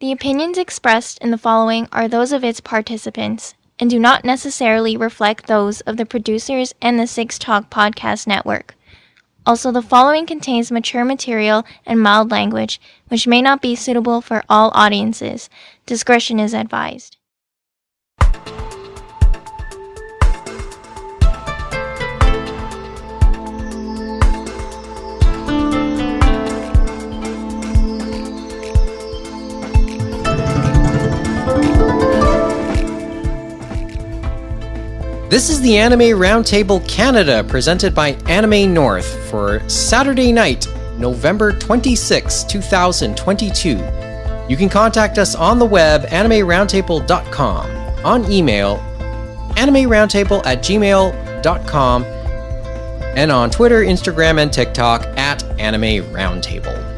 The opinions expressed in the following are those of its participants and do not necessarily reflect those of the producers and the Six Talk Podcast Network. Also, the following contains mature material and mild language, which may not be suitable for all audiences. Discretion is advised. This is the Anime Roundtable Canada, presented by Anime North for Saturday night, November 26, 2022. You can contact us on the web, animeroundtable.com, on email, animeroundtable@gmail.com, and on Twitter, Instagram, and TikTok at Anime Roundtable.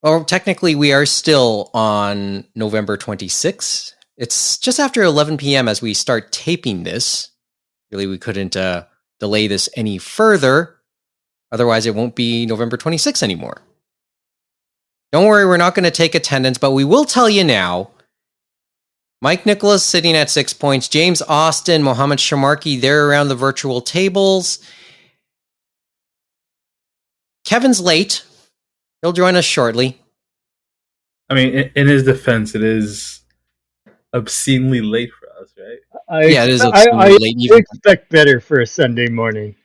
Well, technically, we are still on November 26th. It's just after 11 p.m. as we start taping this. Really, we couldn't delay this any further. Otherwise, it won't be November 26th anymore. Don't worry, we're not going to take attendance, but we will tell you now. Mike Nicholas sitting at 6 points. James Austin, Mohammed Shamarki, they're around the virtual tables. Kevin's late. He'll join us shortly. I mean, in his defense, it is obscenely late for us, right? It is obscenely late. I expect better for a Sunday morning.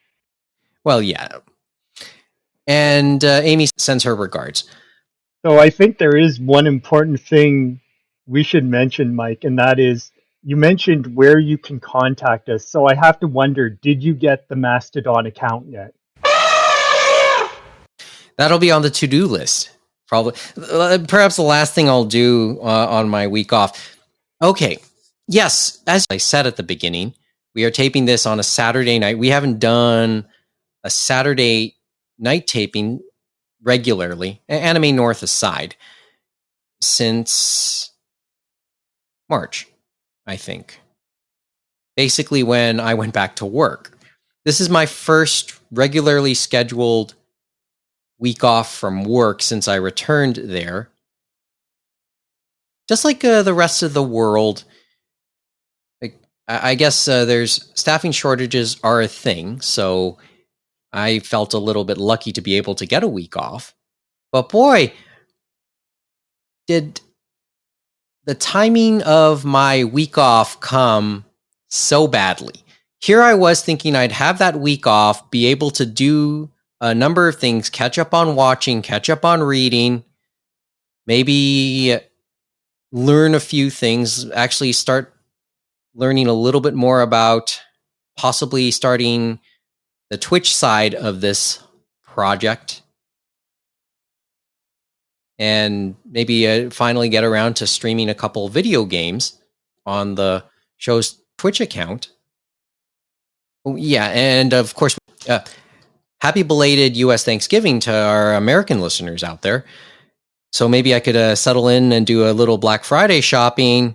Well, yeah. And Amy sends her regards. So I think there is one important thing we should mention, Mike, and that is you mentioned where you can contact us. So I have to wonder, did you get the Mastodon account yet? That'll be on the to-do list, probably. Perhaps the last thing I'll do on my week off. Okay, yes, as I said at the beginning, we are taping this on a Saturday night. We haven't done a Saturday night taping regularly, Anime North aside, since March, I think. Basically when I went back to work. This is my first regularly scheduled week off from work since I returned there. Just like the rest of the world, I guess there's staffing shortages are a thing, so I felt a little bit lucky to be able to get a week off. But boy, did the timing of my week off come so badly. Here I was thinking I'd have that week off, be able to do a number of things, catch up on watching, catch up on reading, maybe learn a few things, actually start learning a little bit more about possibly starting the Twitch side of this project, and maybe finally get around to streaming a couple video games on the show's Twitch account. Oh, yeah, and of course, happy belated U.S. Thanksgiving to our American listeners out there. So maybe I could settle in and do a little Black Friday shopping.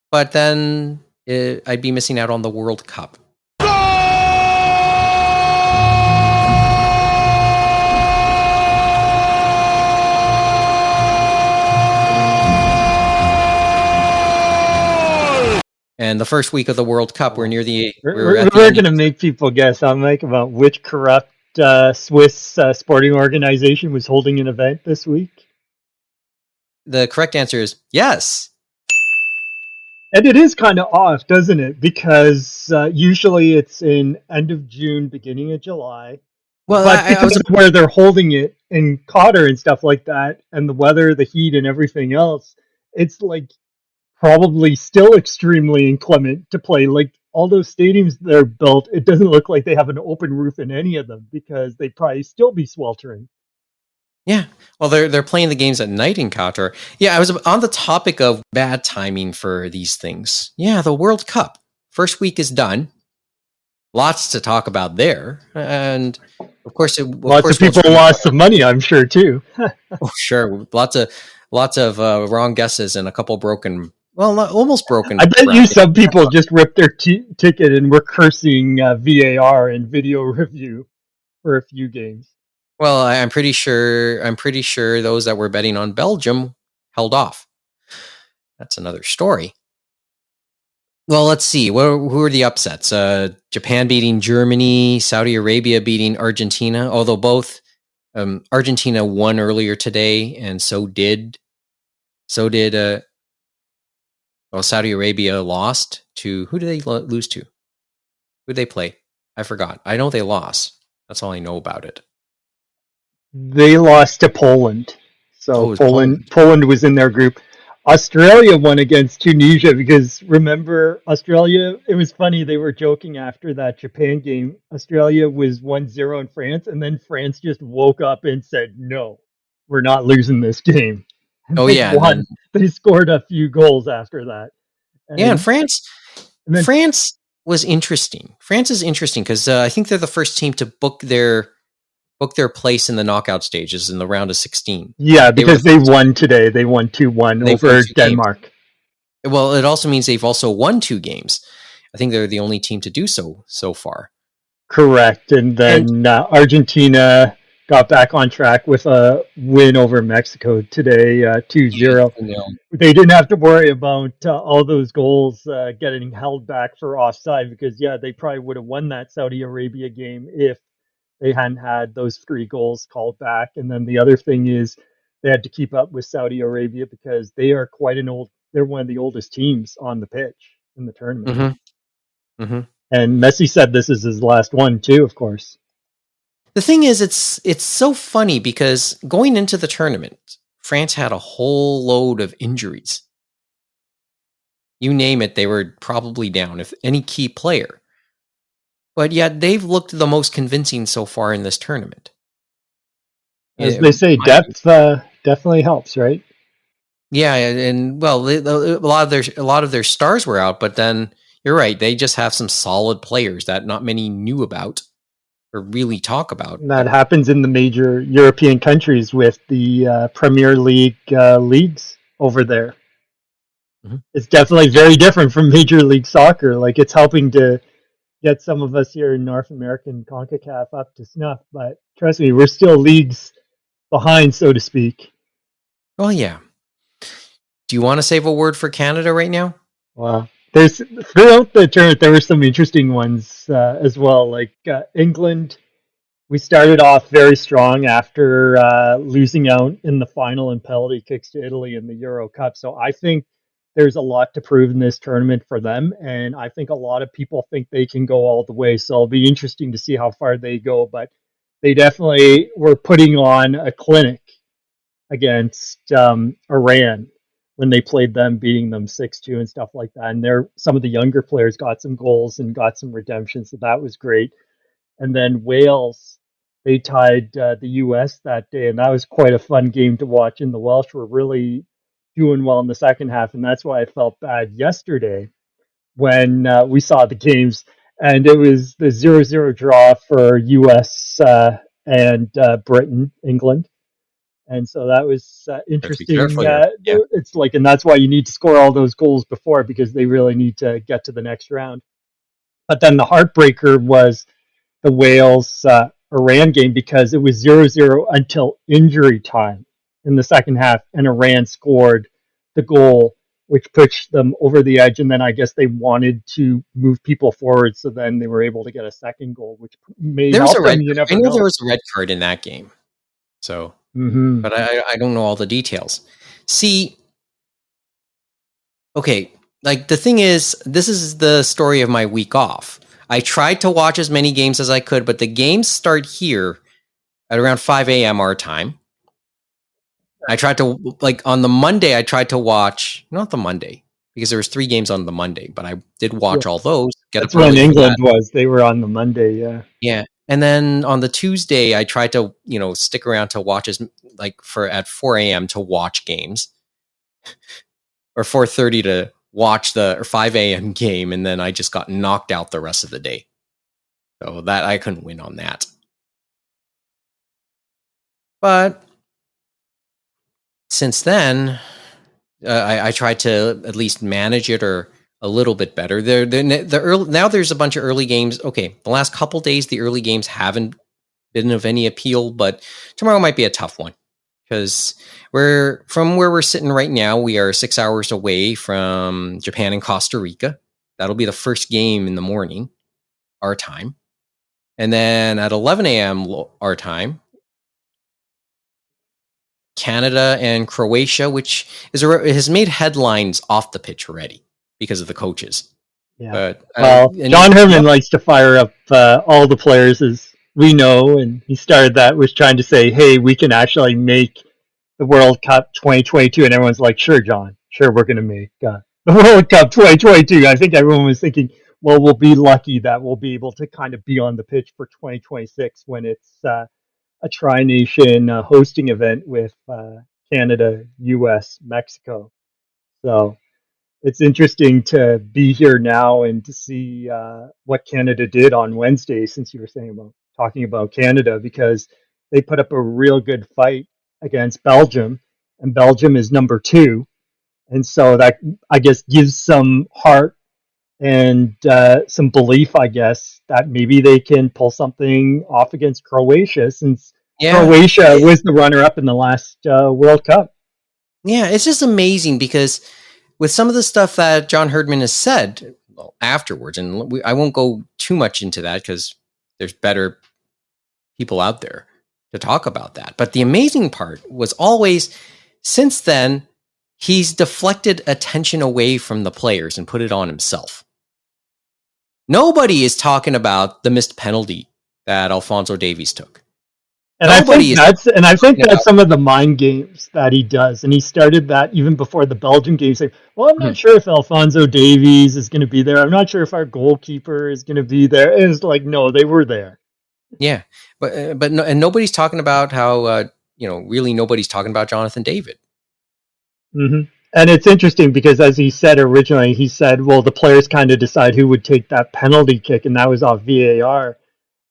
But then I'd be missing out on the World Cup. And the first week of the World Cup, we're near the... We're going to make people guess, huh, Mike, about which corrupt Swiss sporting organization was holding an event this week? The correct answer is yes. And it is kind of off, doesn't it? Because usually it's in end of June, beginning of July. Well, but because of where they're holding it in Qatar and stuff like that, and the weather, the heat, and everything else, it's like probably still extremely inclement to play. Like all those stadiums they're built, it doesn't look like they have an open roof in any of them because they'd probably still be sweltering. Yeah, well, they're playing the games at night in Qatar. Yeah, I was on the topic of bad timing for these things. Yeah, the World Cup. First week is done. Lots to talk about there. And Of course, Lots of people lost some money, I'm sure, too. Oh, sure. Lots of wrong guesses and a couple broken, well, not, almost broken. I bet you some people just ripped their ticket and were cursing VAR and video review for a few games. Well, I'm pretty sure those that were betting on Belgium held off. That's another story. Well, let's see. Who are the upsets? Japan beating Germany, Saudi Arabia beating Argentina, although both Argentina won earlier today, and so did Saudi Arabia lost to, who did they lose to? Who did they play? I forgot. I know they lost. That's all I know about it. They lost to Poland. So Poland was in their group. Australia won against Tunisia because, remember, Australia, it was funny, they were joking after that Japan game. Australia was 1-0 in France, and then France just woke up and said, no, we're not losing this game. And they won. They scored a few goals after that. And France was interesting. France is interesting because I think they're the first team to book their place in the knockout stages in the round of 16. Yeah, because they won today. They won 2-1 over Denmark. Games. Well, it also means they've also won 2 games. I think they're the only team to do so far. Correct. And then Argentina got back on track with a win over Mexico today, 2-0. They didn't have to worry about all those goals getting held back for offside because, they probably would have won that Saudi Arabia game if they hadn't had those 3 goals called back. And then the other thing is they had to keep up with Saudi Arabia because they are they're one of the oldest teams on the pitch in the tournament. Mm-hmm. Mm-hmm. And Messi said this is his last one too, of course. The thing is, it's so funny because going into the tournament, France had a whole load of injuries. You name it, they were probably down, if any key player. But yet they've looked the most convincing so far in this tournament. As they say, depth definitely helps, right? Yeah, and well, a lot of their stars were out, but then you're right, they just have some solid players that not many knew about or really talk about. And that happens in the major European countries with the Premier League leagues over there. Mm-hmm. It's definitely very different from Major League Soccer. Like, it's helping to get some of us here in North American CONCACAF up to snuff, but trust me, we're still leagues behind, so to speak. Oh, yeah. Do you want to save a word for Canada right now? Well, throughout the tournament, there were some interesting ones as well. Like England, we started off very strong after losing out in the final in penalty kicks to Italy in the Euro Cup. So I think there's a lot to prove in this tournament for them, and I think a lot of people think they can go all the way. So it'll be interesting to see how far they go, but they definitely were putting on a clinic against Iran when they played them, beating them 6-2 and stuff like that. And some of the younger players got some goals and got some redemption, so that was great. And then Wales, they tied the U.S. that day, and that was quite a fun game to watch. And the Welsh were really doing well in the second half, and that's why I felt bad yesterday when we saw the games, and it was the 0-0 draw for U.S. And Britain, England. And so that was interesting. It's like, and that's why you need to score all those goals before, because they really need to get to the next round. But then the heartbreaker was the Wales Iran game, because it was 0-0 until injury time in the second half, and Iran scored the goal, which pushed them over the edge. And then I guess they wanted to move people forward, so then they were able to get a second goal, which may help them. I know there was a red card in that game. So, but I don't know all the details. See, okay, like the thing is, this is the story of my week off. I tried to watch as many games as I could, but the games start here at around 5 a.m. our time. I tried to, like, on the Monday, I tried to watch, not the Monday, because there was 3 games on the Monday, but I did watch all those. That's when England was. They were on the Monday, yeah. Yeah. And then on the Tuesday, I tried to, stick around to watch at 4 a.m. to watch games, or 4:30 to watch or 5 a.m. game, and then I just got knocked out the rest of the day. So that I couldn't win on that. But since then, I tried to at least manage it or a little bit better. Now there's a bunch of early games. Okay, the last couple days, the early games haven't been of any appeal, but tomorrow might be a tough one because from where we're sitting right now, we are 6 hours away from Japan and Costa Rica. That'll be the first game in the morning, our time. And then at 11 a.m. our time, Canada and Croatia, which has made headlines off the pitch already because of the coaches. Yeah. But, well, John Herman likes to fire up all the players, as we know, and he started that with trying to say, hey, we can actually make the World Cup 2022. And everyone's like, sure, John, sure, we're going to make the World Cup 2022. I think everyone was thinking, well, we'll be lucky that we'll be able to kind of be on the pitch for 2026 when it's a tri-nation hosting event with Canada, US, Mexico. So it's interesting to be here now and to see what Canada did on Wednesday, since you were talking about Canada, because they put up a real good fight against Belgium, and Belgium is number 2. And so that, I guess, gives some heart and some belief, I guess, that maybe they can pull something off against Croatia, since Croatia was the runner-up in the last World Cup. Yeah, it's just amazing because with some of the stuff that John Herdman has said afterwards, and I won't go too much into that because there's better people out there to talk about that. But the amazing part was always, since then, he's deflected attention away from the players and put it on himself. Nobody is talking about the missed penalty that Alphonso Davies took. And I think that's some of the mind games that he does. And he started that even before the Belgian game, saying, well, I'm not sure if Alphonso Davies is going to be there. I'm not sure if our goalkeeper is going to be there. And it's like, no, they were there. Yeah. But nobody's talking about how, really nobody's talking about Jonathan David. Mm-hmm. And it's interesting because, as he said originally, he said, well, the players kind of decide who would take that penalty kick, and that was off VAR.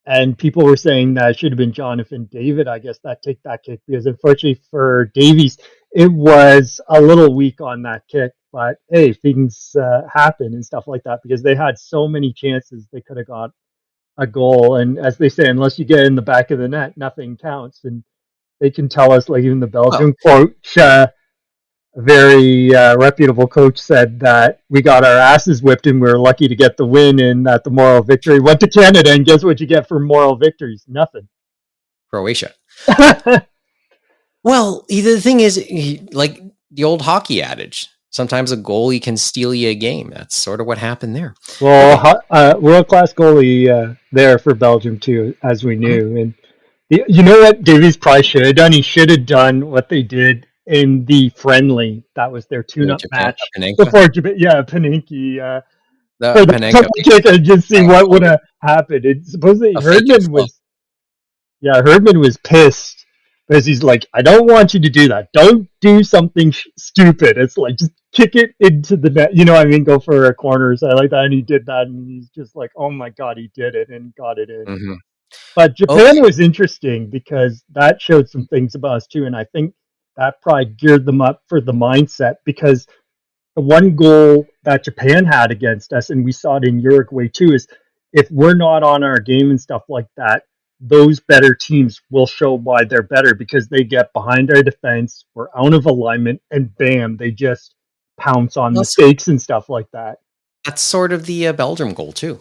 And people were saying that it should have been Jonathan David, I guess, that take that kick, because unfortunately for Davies, it was a little weak on that kick. But hey, things happen and stuff like that, because they had so many chances they could have got a goal. And as they say, unless you get in the back of the net, nothing counts. And they can tell us, like even the Belgian coach, a very reputable coach, said that we got our asses whipped and we were lucky to get the win, and that the moral victory went to Canada. And guess what you get for moral victories? Nothing. Croatia. Well, the thing is, like the old hockey adage, sometimes a goalie can steal you a game. That's sort of what happened there. Well, world-class goalie there for Belgium too, as we knew. And you know what Davies probably should have done? He should have done what they did in the friendly. That was their tune-up match before Japan. Yeah, Paninki. For the kick, and just see what would have happened. And supposedly Herdman was pissed because he's like, I don't want you to do that. Don't do something stupid. It's like, just kick it into the net. You know what I mean? Go for a corner. So I like that. And he did that. And he's just like, oh my God, he did it and got it in. Mm-hmm. But Japan was interesting because that showed some things about us too. And I think that probably geared them up for the mindset, because the one goal that Japan had against us, and we saw it in Uruguay too, is if we're not on our game and stuff like that, those better teams will show why they're better, because they get behind our defense, we're out of alignment, and bam, they just pounce on mistakes and stuff like that. That's sort of the Belgium goal too.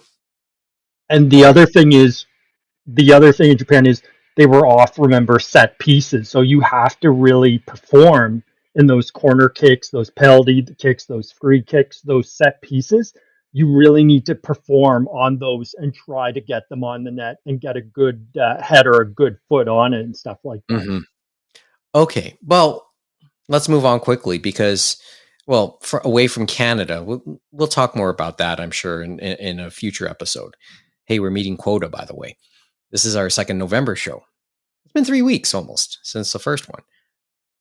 And the other thing in Japan is they were off, remember, set pieces. So you have to really perform in those corner kicks, those penalty kicks, those free kicks, those set pieces. You really need to perform on those and try to get them on the net and get a good head or a good foot on it and stuff like that. Mm-hmm. Okay, well, let's move on quickly because, away from Canada, we'll talk more about that, I'm sure, in a future episode. Hey, we're meeting quota, by the way. This is our 2nd November show. It's been 3 weeks almost since the first one.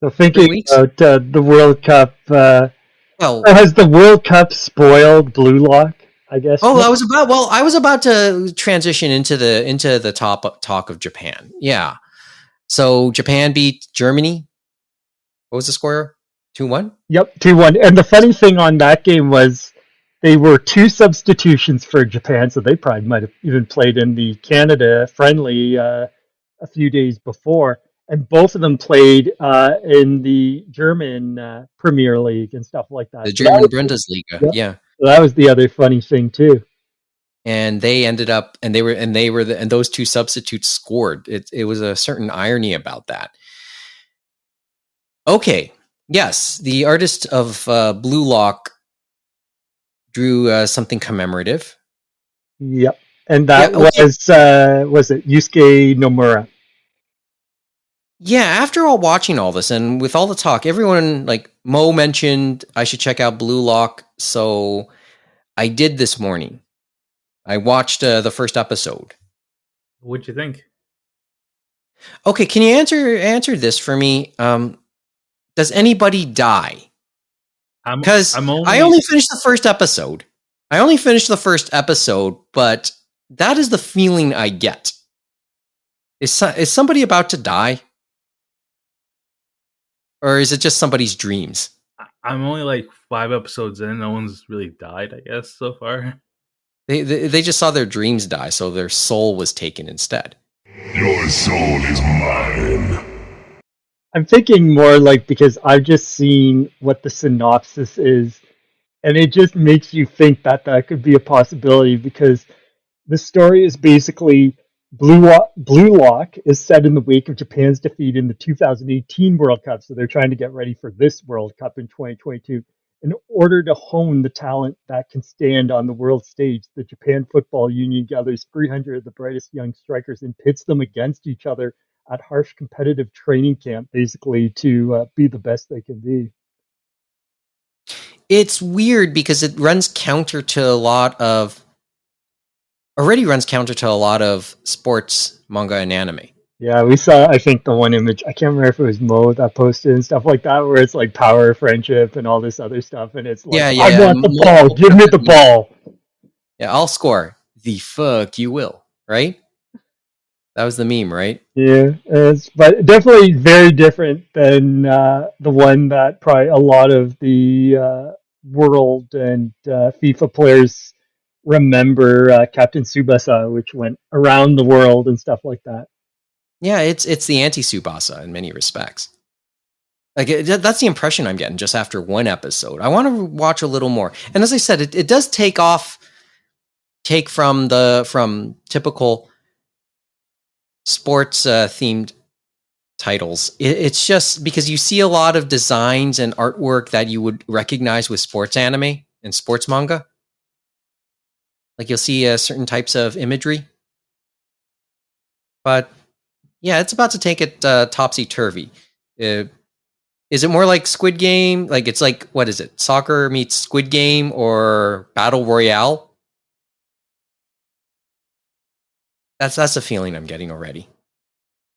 So thinking about the World Cup, has the World Cup spoiled Blue Lock, I guess? I was about to transition into the talk of Japan. Yeah. So Japan beat Germany. What was the score? 2-1? Yep, 2-1. And the funny thing on that game was they were 2 substitutions for Japan, so they probably might have even played in the Canada friendly a few days before. And both of them played in the German Premier League and stuff like that. The So that German was, Bundesliga. yep, Yeah. so that was the other funny thing too. And they ended up, and those 2 substitutes scored. It was a certain irony about that. Okay. Yes, the artist of Blue Lock drew something commemorative. Yep, and that Yeah, okay. was it Yusuke Nomura? Yeah, after all watching all this and with all the talk, everyone, like Mo mentioned, I should check out Blue Lock. So I did this morning. I watched the first episode. What'd you think? Okay, can you answer this for me? Does anybody die? Because I only finished the first episode. But that is the feeling I get. Is somebody about to die? Or is it just somebody's dreams? I'm only like 5 episodes in. No one's really died, I guess, so far. They just saw their dreams die, so their soul was taken instead. Your soul is mine. I'm thinking more like because I've just seen what the synopsis is, and it just makes you think that that could be a possibility because the story is basically Blue Lock is set in the wake of Japan's defeat in the 2018 World Cup, so they're trying to get ready for this World Cup in 2022. In order to hone the talent that can stand on the world stage, the Japan Football Union gathers 300 of the brightest young strikers and pits them against each other at harsh competitive training camp, basically to be the best they can be. It's weird because it runs counter to a lot of sports manga and anime. Yeah, we saw, I think, the one image, I can't remember if it was Mo that posted and stuff like that, where it's like power, friendship, and all this other stuff. And it's like, I want the ball, give me the ball. Yeah, I'll score. The fuck you will, right? That was the meme, right? Yeah, but definitely very different than the one that probably a lot of the World and FIFA players remember, Captain Tsubasa, which went around the world and stuff like that. Yeah, it's the anti-Tsubasa in many respects. Like that's the impression I'm getting just after one episode. I want to watch a little more. And as I said, it does take from typical sports themed titles. It's just because you see a lot of designs and artwork that you would recognize with sports anime and sports manga. Like you'll see certain types of imagery. But yeah, it's about to take it topsy-turvy. Is it more like Squid Game? Like it's like, what is it? Soccer meets Squid Game or Battle Royale? That's the feeling I'm getting already.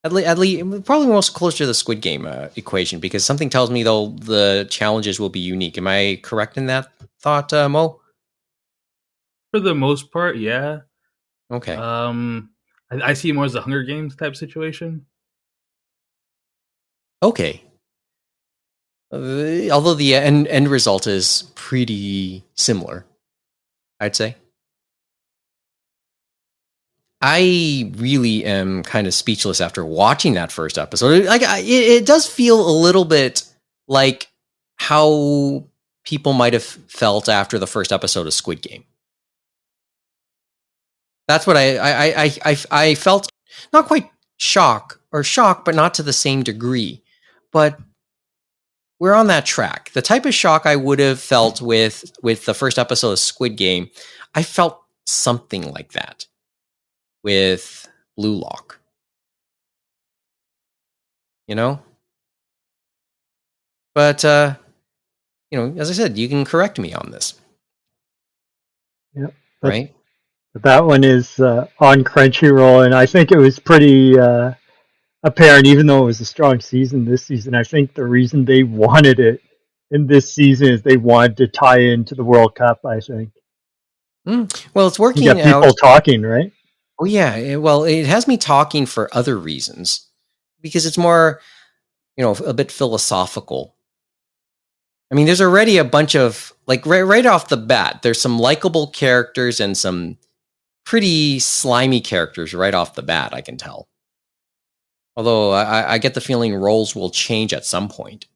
At least, probably most closer to the Squid Game equation because something tells me though the challenges will be unique. Am I correct in that thought, Mo? For the most part, yeah. Okay. I see it more as a Hunger Games type situation. Okay. Although the end result is pretty similar, I'd say. I really am kind of speechless after watching that first episode. Like, it does feel a little bit like how people might have felt after the first episode of Squid Game. That's what I felt. Not quite shock, but not to the same degree. But we're on that track. The type of shock I would have felt with the first episode of Squid Game, I felt something like that with Blue Lock. You know? But, as I said, you can correct me on this. Yep. Right? But that one is on Crunchyroll, and I think it was pretty apparent, even though it was a strong season this season. I think the reason they wanted it in this season is they wanted to tie into the World Cup, I think. Well, it's working out. You get people talking, right? Oh, yeah. Well, it has me talking for other reasons. because it's more, a bit philosophical. I mean, there's already a bunch of, like, right off the bat, there's some likable characters and some pretty slimy characters right off the bat, I can tell. Although I get the feeling roles will change at some point.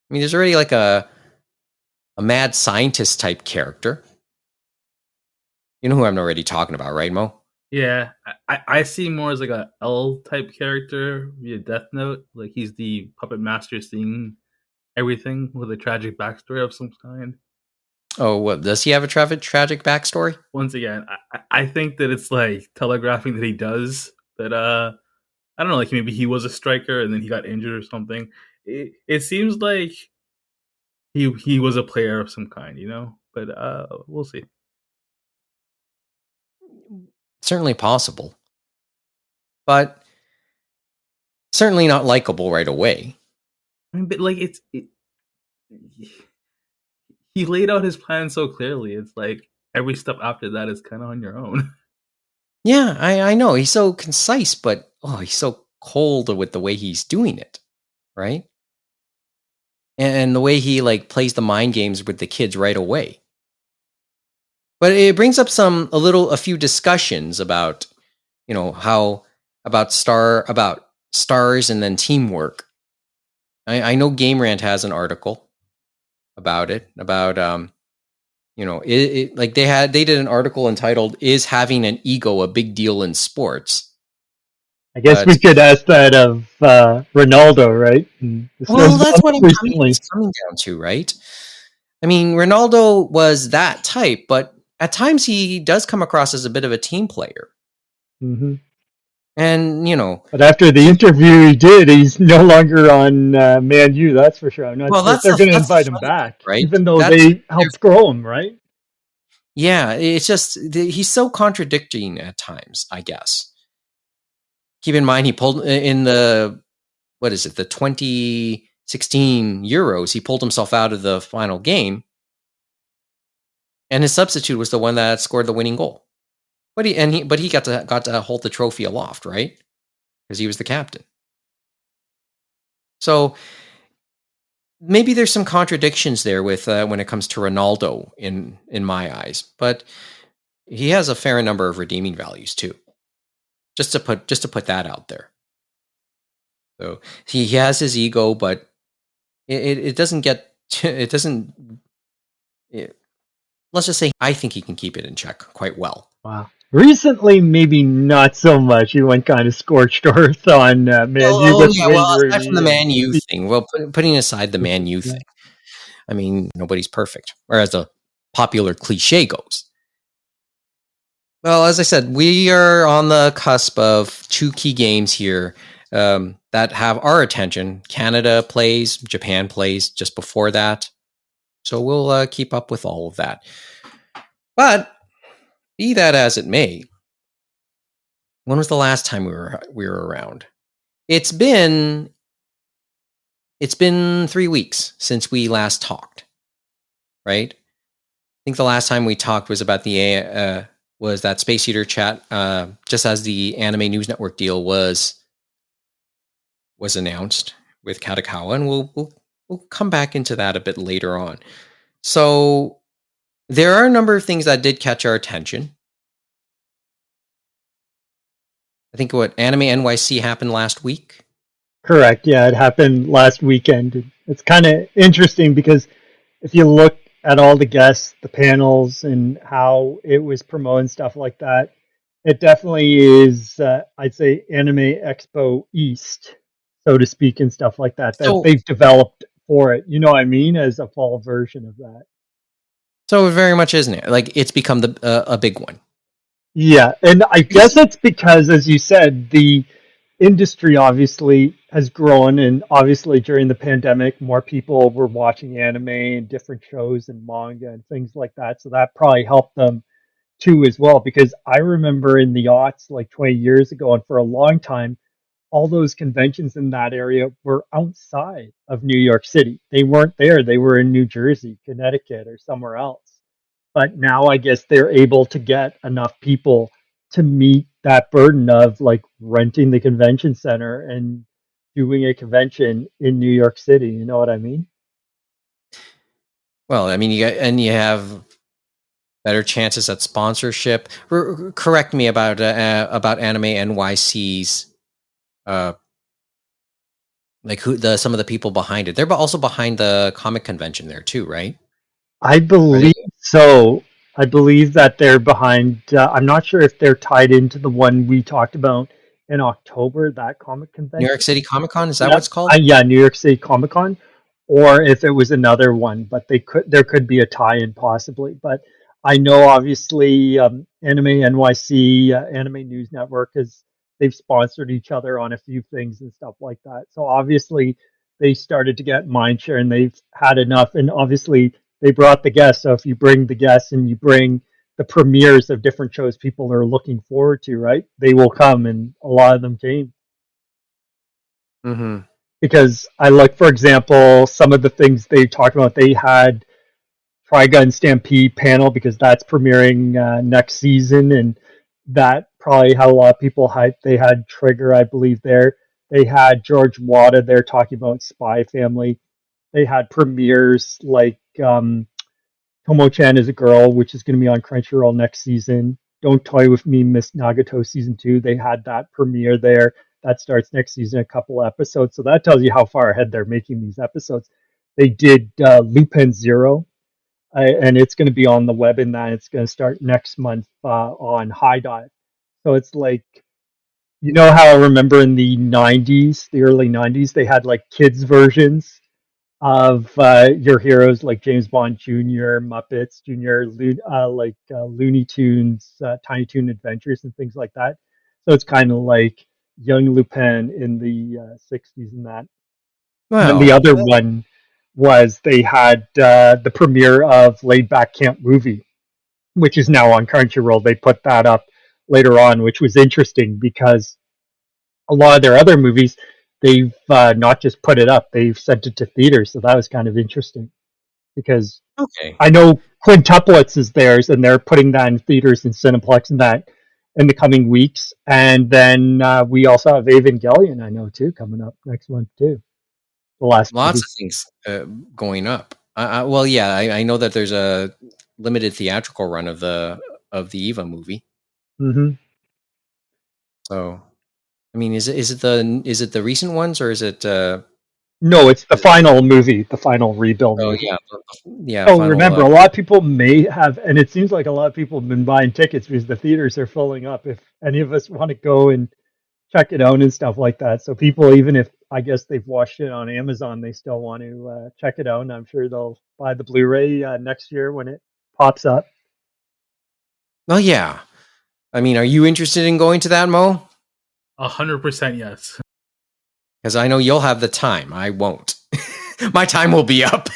I mean, there's already like a mad scientist type character. You know who I'm already talking about, right, Mo? Yeah, I see more as like a L type character via Death Note. Like he's the puppet master seeing everything with a tragic backstory of some kind. Oh, what, does he have a tragic backstory? Once again, I think that it's like telegraphing that he does. But I don't know, like maybe he was a striker and then he got injured or something. It seems like he was a player of some kind, But we'll see. Certainly possible. But certainly not likable right away. I mean, but like he laid out his plan so clearly. It's like every step after that is kind of on your own. Yeah, I know. He's so concise, but he's so cold with the way he's doing it, right? And the way he like plays the mind games with the kids right away. But it brings up a few discussions about, about stars and then teamwork. I know Game Rant has an article about it, about like they did an article entitled "Is Having an Ego a Big Deal in Sports?" I guess we could ask that of Ronaldo, right? Well, that's what I'm coming down to, right? I mean, Ronaldo was that type, but at times he does come across as a bit of a team player. Mm-hmm. And, But after the interview he did, he's no longer on Man U, that's for sure. I'm not sure if they're going to invite him back, right? Even though they helped grow him, right? Yeah, it's just, he's so contradicting at times, I guess. Keep in mind, he pulled in the 2016 Euros, he pulled himself out of the final game. And his substitute was the one that scored the winning goal. But he got to hold the trophy aloft, right? Because he was the captain. So maybe there's some contradictions there with when it comes to Ronaldo in my eyes, but he has a fair number of redeeming values too. Just to put that out there. So he has his ego, but it doesn't get let's just say I think he can keep it in check quite well. Wow. Recently, maybe not so much. He went kind of scorched earth on Man U. Aside from the Man U thing. Well, putting aside the Man U thing. I mean, nobody's perfect. Or as the popular cliche goes. Well, as I said, we are on the cusp of two key games here that have our attention. Canada plays, Japan plays just before that. So we'll keep up with all of that. But be that as it may, when was the last time we were around? It's been 3 weeks since we last talked, right? I think the last time we talked was about was that Space Eater chat, just as the Anime News Network deal was announced with Katakawa, and we'll come back into that a bit later on. So there are a number of things that did catch our attention. I think Anime NYC happened last week. Correct. Yeah, it happened last weekend. It's kind of interesting because if you look at all the guests, the panels, and how it was promoting stuff like that, it definitely is, I'd say, Anime Expo East, so to speak, and stuff like that they've developed for it. You know what I mean? As a fall version of that. So it very much isn't it? Like it's become a big one. Yeah, and I guess it's because, as you said, the industry obviously has grown, and obviously during the pandemic, more people were watching anime and different shows and manga and things like that. So that probably helped them too as well. Because I remember in the aughts, like 20 years ago, and for a long time, all those conventions in that area were outside of New York City. They weren't there. They were in New Jersey, Connecticut, or somewhere else. But now I guess they're able to get enough people to meet that burden of like renting the convention center and doing a convention in New York City. You know what I mean? Well, I mean, you have better chances at sponsorship. Correct me about Anime NYC's like some of the people behind it. They're also behind the comic convention there too, right? I believe so. I believe that they're behind. I'm not sure if they're tied into the one we talked about in October, that comic New convention. York City Comic Con, is that Yeah, what it's called? yeah, New York City Comic Con, or if it was another one, but there could be a tie-in possibly. But I know obviously Anime NYC, Anime News Network is they've sponsored each other on a few things and stuff like that. So obviously they started to get mindshare and they've had enough. And obviously they brought the guests. So if you bring the guests and you bring the premieres of different shows people are looking forward to, right? They will come, and a lot of them came. Mm-hmm. Because I like, for example, some of the things they talked about. They had Trigun Stampede panel because that's premiering next season, and that probably had a lot of people hyped. They had Trigger, I believe, there. They had George Wada there talking about Spy Family. They had premieres like Tomo-chan is a Girl, which is going to be on Crunchyroll next season. Don't Toy With Me, Miss Nagato season 2. They had that premiere there. That starts next season, a couple episodes. So that tells you how far ahead they're making these episodes. They did Lupin Zero, and it's going to be on the web in that. It's going to start next month on High Dive. So it's like, you know how I remember in the 90s, the early 90s, they had like kids versions of your heroes like James Bond Jr., Muppets Jr., Looney Tunes, Tiny Toon Adventures, and things like that. So it's kind of like young Lupin in the 60s and that. And then the Well, other one was they had the premiere of Laid Back Camp Movie, which is now on Crunchyroll. They put that up later on, which was interesting because a lot of their other movies, they've not just put it up, they've sent it to theaters. So that was kind of interesting because okay. I know Quintuplets is theirs, and they're putting that in theaters and Cineplex and that in the coming weeks. And then we also have Evangelion, I know too, coming up next month too. The last Lots movie. of things going up. Well, yeah, I know that there's a limited theatrical run of the Eva movie. Mm-hmm. So, I mean, is it the recent ones or is it? No, it's the final movie, the final rebuild Oh movie. yeah, yeah. Oh, Final. remember, a lot of people may have, and it seems like a lot of people have been buying tickets because the theaters are filling up. If any of us want to go and check it out and stuff like that. So people, even if I guess they've watched it on Amazon, they still want to check it out. And I'm sure they'll buy the Blu-ray next year when it pops up. Well, yeah. I mean, are you interested in going to that, Mo? 100% yes. Because I know you'll have the time. I won't. My time will be up.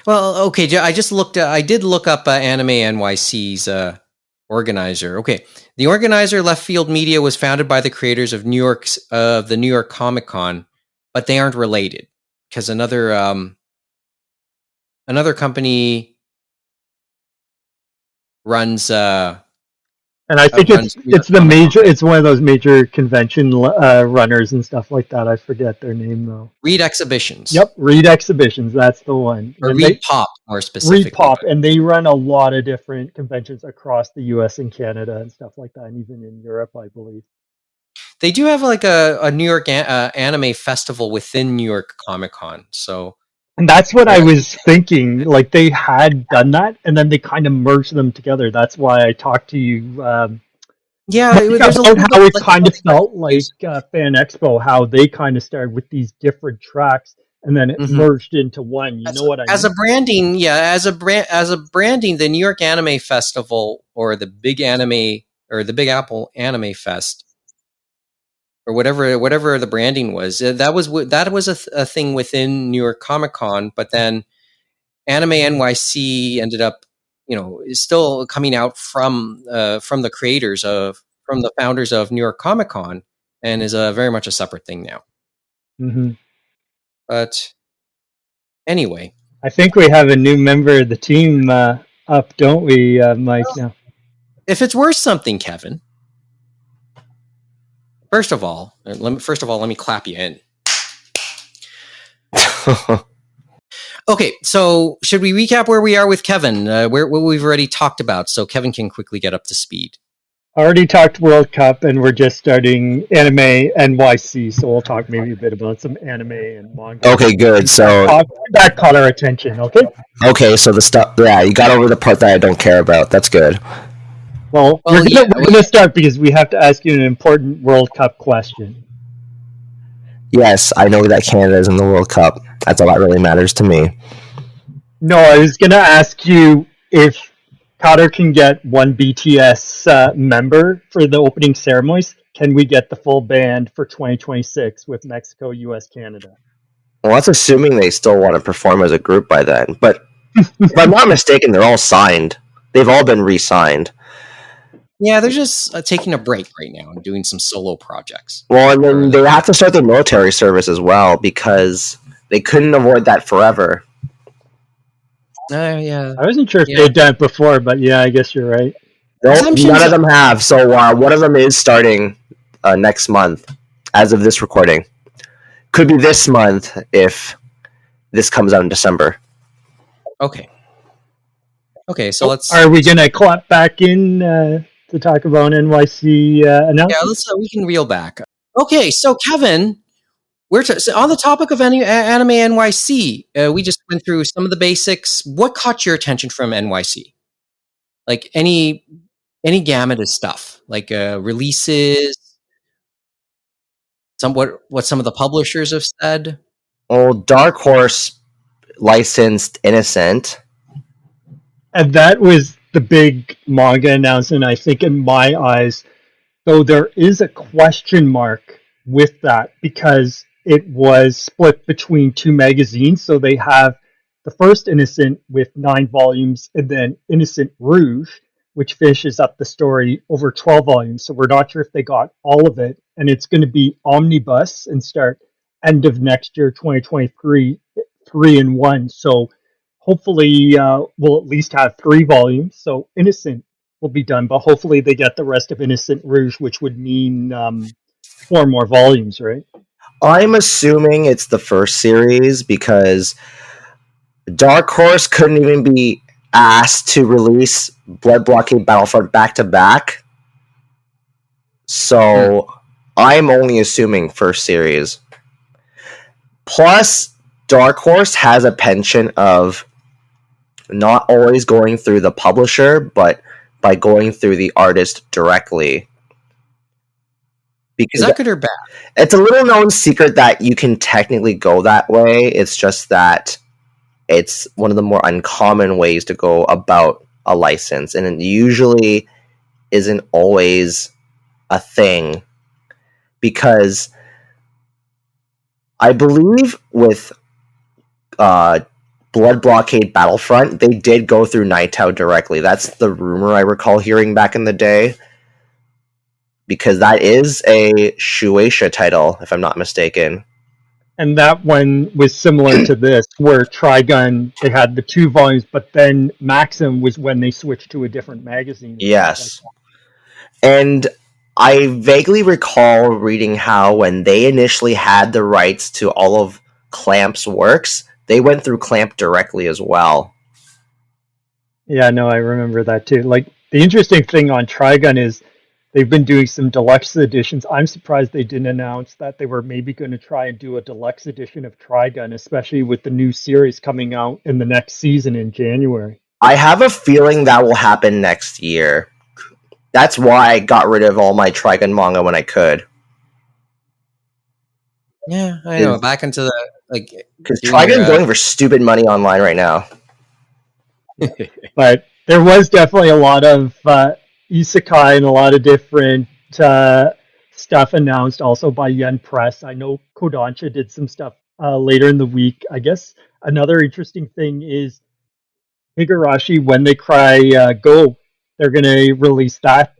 Well, okay. I just looked. I did look up Anime NYC's organizer. Okay, the organizer, Left Field Media, was founded by the creators of the New York Comic Con, but they aren't related because another company runs. And I think runs New York it's the Comic Con. major. It's one of those major convention runners and stuff like that. I forget their name though. Read Exhibitions. Yep, Read Exhibitions. That's the one. Or And Read Pop, more specifically. Read Pop, and they run a lot of different conventions across the U.S. and Canada and stuff like that, and even in Europe, I believe. They do have like a New York anime festival within New York Comic Con. So, and that's what I was thinking. Like they had done that, and then they kind of merged them together. That's why I talked to you. Yeah, there's a about little how bit it kind of felt like Fan Expo, how they kind of started with these different tracks, and then it merged into one. You know what I mean? As a branding, yeah, as a branding, the New York Anime Festival or the Big Anime or the Big Apple Anime Fest or whatever the branding was, that was a thing within New York Comic Con, but then Anime NYC ended up, is still coming out from the founders of New York Comic Con, and is very much a separate thing now. Mm-hmm. But anyway, I think we have a new member of the team up, don't we, Mike? Now, If it's worth something, Kevin. First of all, let me clap you in. Okay, so should we recap where we are with Kevin? What we've already talked about, so Kevin can quickly get up to speed. already talked World Cup, and we're just starting Anime NYC, so we'll talk maybe a bit about some anime and manga. Okay, good. So That caught our attention, okay? so the stuff, yeah, you got over the part that I don't care about. That's good. Well, we're gonna start because we have to ask you an important World Cup question. Yes, I know that Canada is in the World Cup. That's all that really matters to me. No, I was gonna ask you if Qatar can get one BTS member for the opening ceremonies. Can we get the full band for 2026 with Mexico, US, Canada? Well, that's assuming they still want to perform as a group by then. But if I'm not mistaken, they're all signed. They've all been re-signed. Yeah, they're just taking a break right now and doing some solo projects. Well, and then they have to start their military service as well because they couldn't avoid that forever. Yeah. I wasn't sure if they'd done it before, but yeah, I guess you're right. None of them have. So one of them is starting next month, as of this recording. Could be this month if this comes out in December. Okay, so let's... Are we going to clap back in to talk about NYC announcement? Yeah, we can reel back. Okay, so Kevin, so on the topic of Anime NYC, we just went through some of the basics. What caught your attention from NYC? Like any gamut of stuff, like releases, what some of the publishers have said. Well, Dark Horse licensed Innocent. And that was the big manga announcement, I think, in my eyes, though there is a question mark with that because it was split between two magazines. So they have the first Innocent with 9 volumes and then Innocent Rouge, which finishes up the story over 12 volumes. So we're not sure if they got all of it. And it's going to be omnibus and start end of next year, 2023, 3-in-1. So hopefully we'll at least have 3 volumes. So Innocent will be done, but hopefully they get the rest of Innocent Rouge, which would mean 4 more volumes, right? I'm assuming it's the first series because Dark Horse couldn't even be asked to release Blood Blockade Battlefront back-to-back. So I'm only assuming first series. Plus, Dark Horse has a penchant of not always going through the publisher, but by going through the artist directly. Because is that good or bad? It's a little known secret that you can technically go that way. It's just that it's one of the more uncommon ways to go about a license, and it usually isn't always a thing. Because I believe with Blood Blockade Battlefront, they did go through Naitao directly. That's the rumor I recall hearing back in the day. Because that is a Shueisha title, if I'm not mistaken. And that one was similar to this, where Trigun, they had the 2 volumes, but then Maxim was when they switched to a different magazine. Yes. And I vaguely recall reading how when they initially had the rights to all of Clamp's works, they went through Clamp directly as well. Yeah, no, I remember that too. Like, the interesting thing on Trigun is they've been doing some deluxe editions. I'm surprised they didn't announce that they were maybe going to try and do a deluxe edition of Trigun, especially with the new series coming out in the next season in January. I have a feeling that will happen next year. That's why I got rid of all my Trigun manga when I could. Yeah, I know. Back into the because Trigun's going for stupid money online right now. But there was definitely a lot of isekai and a lot of different stuff announced also by Yen Press. I know Kodansha did some stuff later in the week. I guess another interesting thing is Higurashi, When They Cry Go. They're going to release that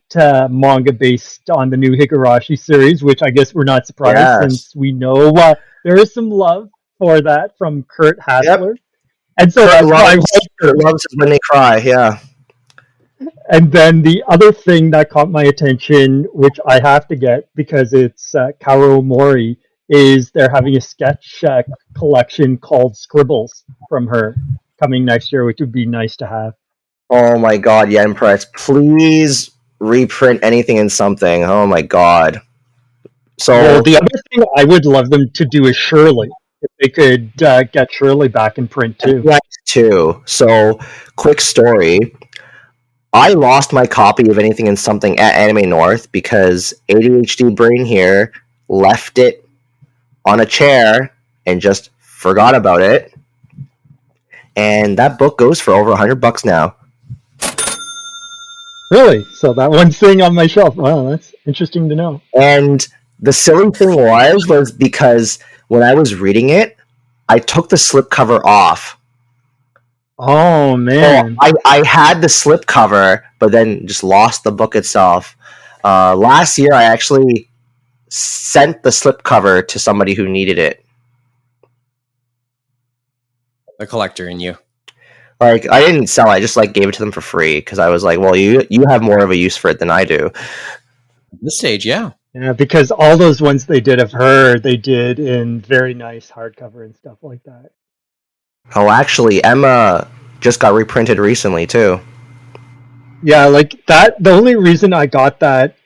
manga based on the new Higurashi series, which I guess we're not surprised since we know there is some love for that from Kurt Hassler. And so Kurt that's why I loves, Kurt loves it when they cry. Yeah. And then the other thing that caught my attention, which I have to get because it's Karo Mori, is they're having a sketch collection called Scribbles from her coming next year, which would be nice to have. Oh my god, yeah, Empress. Please reprint anything in something. Oh my god. So Well, the other thing I would love them to do is Shirley. If they could get Shirley back in print too. Right, too. So, quick story. I lost my copy of Anything and Something at Anime North because ADHD brain here left it on a chair and just forgot about it. And that book goes for over $100 now. Really? So that one's sitting on my shelf. Wow, that's interesting to know. And the silly thing was because when I was reading it, I took the slipcover off. Oh man! So I had the slipcover, but then just lost the book itself. Last year, I actually sent the slipcover to somebody who needed it. The collector in you. Like, I didn't sell it, I just like gave it to them for free because I was like, well, you have more of a use for it than I do. At this stage, yeah. Yeah, because all those ones they did of her, they did in very nice hardcover and stuff like that. Oh, actually, Emma just got reprinted recently too. Yeah, like that. The only reason I got that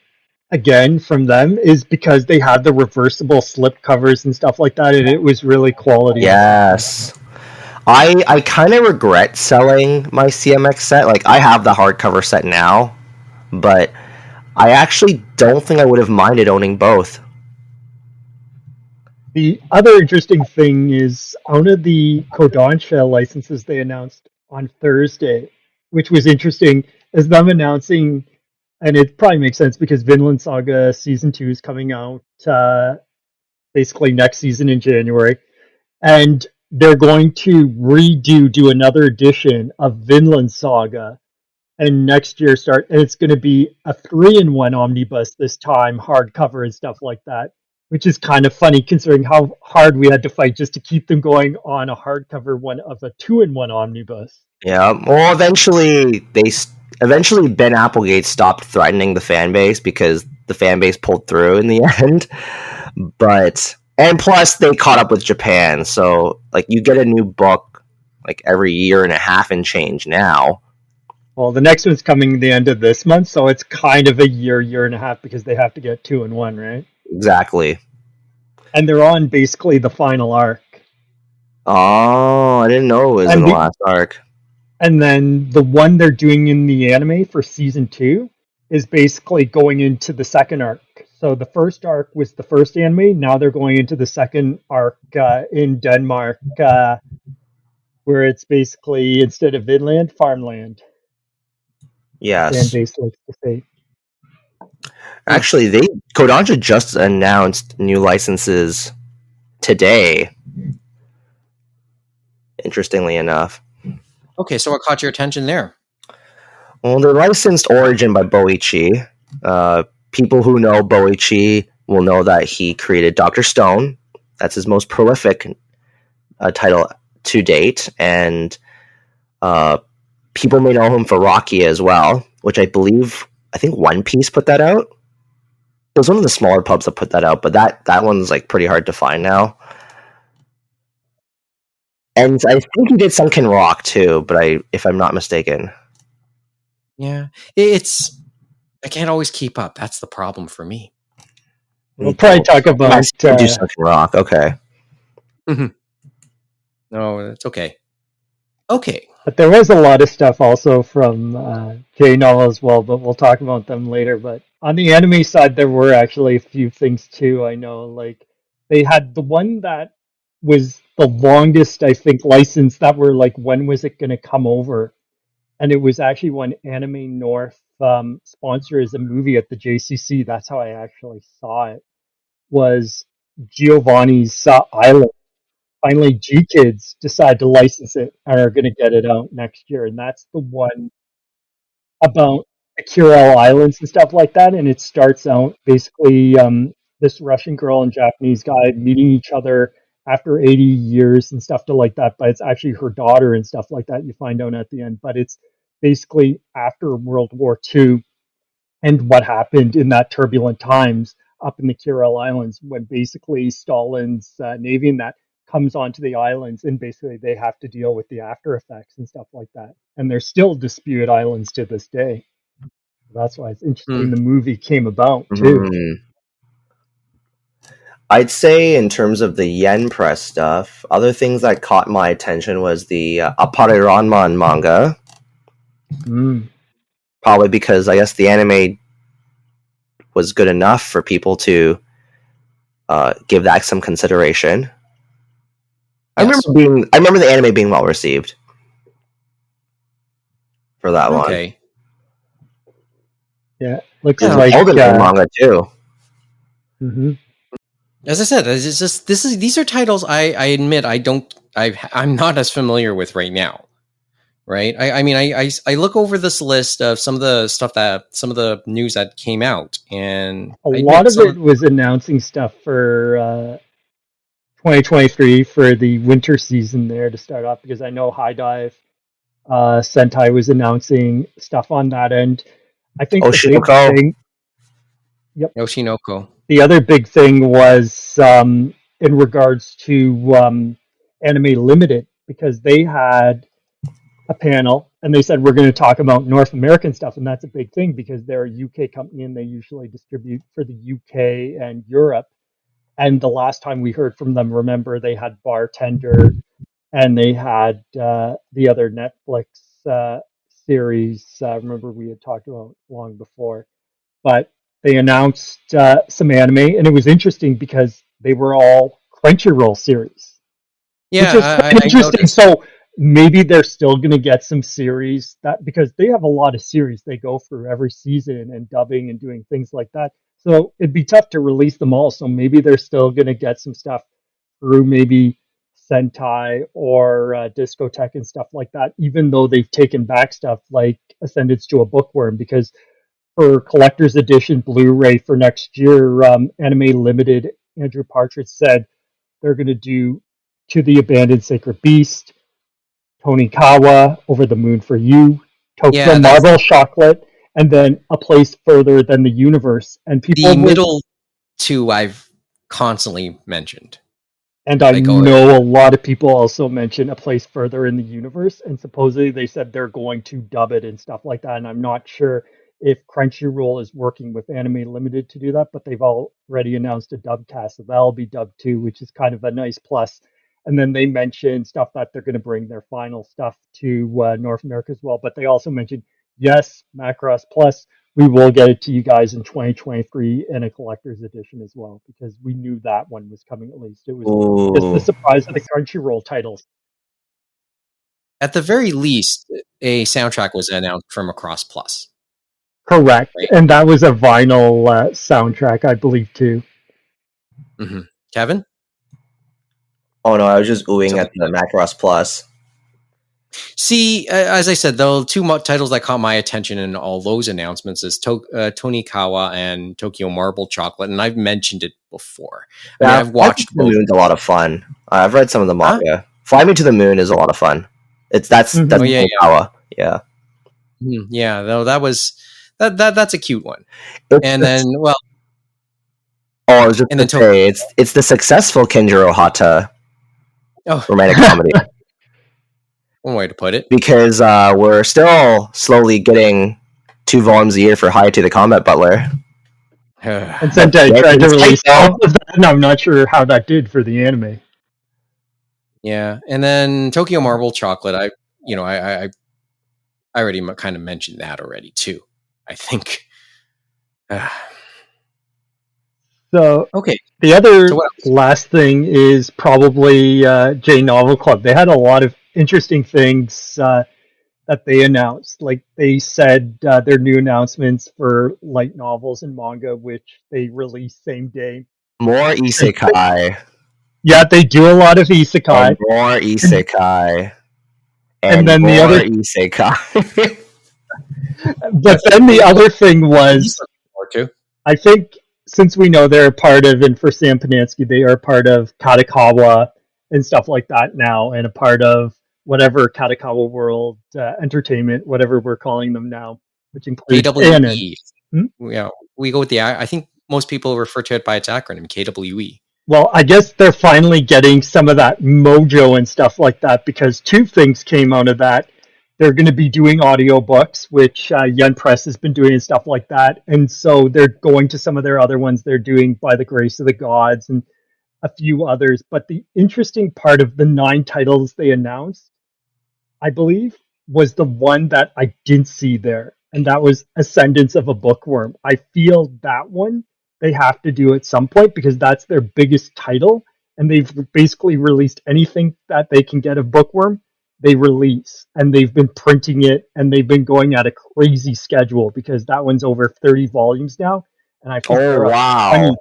again from them is because they had the reversible slip covers and stuff like that, and it was really quality. Yes. I kind of regret selling my CMX set. Like, I have the hardcover set now, but I actually don't think I would have minded owning both. The other interesting thing is one of the Kodansha licenses they announced on Thursday, which was interesting, is them announcing, and it probably makes sense because Vinland Saga Season 2 is coming out basically next season in January, and they're going to do another edition of Vinland Saga, and next year and it's going to be a 3-in-1 omnibus this time, hardcover and stuff like that, which is kind of funny considering how hard we had to fight just to keep them going on a hardcover one of a 2-in-1 omnibus. Yeah, well, eventually Ben Applegate stopped threatening the fan base because the fan base pulled through in the end. And plus they caught up with Japan, so like you get a new book like every year and a half and change now. Well, the next one's coming the end of this month, so it's kind of a year and a half because they have to get 2-in-1, right? Exactly. And they're on basically the final arc. Oh, I didn't know it was in the last arc. And then the one they're doing in the anime for season 2 is basically going into the second arc. So the first arc was the first anime. Now they're going into the second arc in Denmark, where it's basically instead of Vinland, farmland. Yes. Land-based, like to say. Actually, Kodansha just announced new licenses today. Interestingly enough. Okay, so what caught your attention there? Well, they licensed Origin by Boichi. People who know Boichi will know that he created Dr. Stone. That's his most prolific title to date. And people may know him for Rocky as well, which I think One Piece put that out. It was one of the smaller pubs that put that out, but that one's like pretty hard to find now. And I think he did Sunken Rock too, but if I'm not mistaken. Yeah, I can't always keep up. That's the problem for me. We'll probably talk about do Sunken Rock. Okay. No, it's okay. Okay. But there was a lot of stuff also from J-Null as well, but we'll talk about them later. But on the anime side, there were actually a few things too. I know, like they had the one that was the longest, I think, license that were like, when was it going to come over? And it was actually when Anime North sponsors a movie at the JCC. That's how I actually saw it. Was Giovanni's Island. Finally, G-Kids decide to license it and are going to get it out next year. And that's the one about the Kuril Islands and stuff like that. And it starts out basically this Russian girl and Japanese guy meeting each other after 80 years and stuff to like that, but it's actually her daughter and stuff like that. You find out at the end, but it's basically after World War II and what happened in that turbulent times up in the Kuril Islands when basically Stalin's navy and that comes onto the islands and basically they have to deal with the after effects and stuff like that. And they're still disputed islands to this day. That's why it's interesting the movie came about too. I'd say in terms of the Yen Press stuff, other things that caught my attention was the Appareranman manga. Probably because I guess the anime was good enough for people to give that some consideration. Yes. I remember the anime being well received for that one. Okay. Yeah, looks like manga too. As I said, it's just these are titles I admit I'm not as familiar with right now. Right? I look over this list of some of the news that came out, and a lot of it was announcing stuff for 2023 for the winter season there to start off, because I know High Dive Sentai was announcing stuff on that end. I think Oshinoko. The big thing, Oshinoko. The other big thing was in regards to Anime Limited, because they had a panel and they said we're going to talk about North American stuff, and that's a big thing because they're a UK company and they usually distribute for the UK and Europe. And the last time we heard from them, remember, they had Bartender and they had the other Netflix series. Remember, we had talked about long before, but they announced some anime, and it was interesting because they were all Crunchyroll series. Yeah, which is interesting. So maybe they're still going to get some series that, because they have a lot of series they go through every season and dubbing and doing things like that. So it'd be tough to release them all. So maybe they're still going to get some stuff through maybe Sentai or Discotheque and stuff like that, even though they've taken back stuff like Ascendance to a Bookworm, because for collector's edition Blu-ray for next year, Anime Limited, Andrew Partridge said they're going to do To the Abandoned Sacred Beast, Tonikawa, Over the Moon for You, Tokyo Marble Chocolate, and then A Place Further Than the Universe. And people, the middle two I've constantly mentioned. And I know a lot of people also mention A Place Further in the Universe, and supposedly they said they're going to dub it and stuff like that. And I'm not sure if Crunchyroll is working with Anime Limited to do that, but they've already announced a dub cast, so that'll be dubbed too, which is kind of a nice plus. And then they mentioned stuff that they're going to bring their final stuff to North America as well. But they also mentioned, yes, Macross Plus, we will get it to you guys in 2023 in a collector's edition as well, because we knew that one was coming at least. It was just the surprise of the Crunchyroll titles. At the very least, a soundtrack was announced from Macross Plus. Correct. Right? And that was a vinyl soundtrack, I believe, too. Mm-hmm. Kevin? Oh, no, I was just oohing at the Macross Plus. See, as I said, the two titles that caught my attention in all those announcements is Tonikawa and Tokyo Marble Chocolate, and I've mentioned it before. Yeah, I've watched the Moon's a lot of fun. I've read some of the manga. Huh? Fly Me to the Moon is a lot of fun. That's Tonikawa. Yeah. Yeah, though that's a cute one. And then, well, I was just going to say, it's the successful Kenjiro Hata romantic comedy. One way to put it. Because we're still slowly getting 2 volumes a year for High to the Combat Butler. And Sentai tried to release all of that, and I'm not sure how that did for the anime. Yeah, and then Tokyo Marble Chocolate, I already kind of mentioned that already too, I think. So, okay. The other last thing is probably J Novel Club. They had a lot of interesting things that they announced. Like they said their new announcements for light novels and manga, which they release same day. More isekai. Yeah, they do a lot of isekai. And more isekai. And then the other isekai. But then the other thing was, I think since we know they're a part of, and for Sam Panansky, they are part of Katakawa and stuff like that now, and a part of whatever Katakawa World Entertainment, whatever we're calling them now, which includes Anime. KWE. Yeah, we go with I think most people refer to it by its acronym, KWE. Well, I guess they're finally getting some of that mojo and stuff like that, because two things came out of that. They're going to be doing audiobooks, which Yen Press has been doing and stuff like that. And so they're going to some of their other ones they're doing by the grace of the gods and a few others. But the interesting part of the 9 titles they announced, I believe, was the one that I didn't see there. And that was Ascendance of a Bookworm. I feel that one they have to do at some point because that's their biggest title. And they've basically released anything that they can get of Bookworm, they release. And they've been printing it, and they've been going at a crazy schedule because that one's over 30 volumes now. And I think Oh, wow.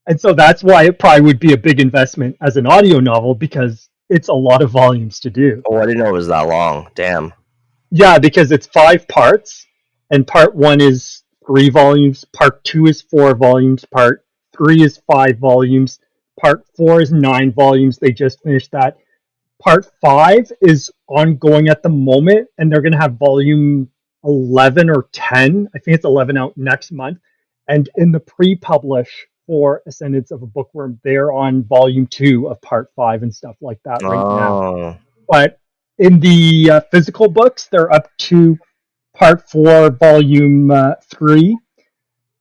and so that's why it probably would be a big investment as an audio novel, because it's a lot of volumes to do. Oh, I didn't know it was that long. Damn. Yeah, because it's 5 parts, and part 1 is 3 volumes, part 2 is 4 volumes, part 3 is 5 volumes, part 4 is 9 volumes. They just finished that. Part 5 is ongoing at the moment, and they're going to have volume 11 or 10. I think it's 11 out next month. And in the pre-publish for Ascendance of a Bookworm, they're on volume 2 of part 5 and stuff like that right now. But in the physical books, they're up to part 4, volume 3.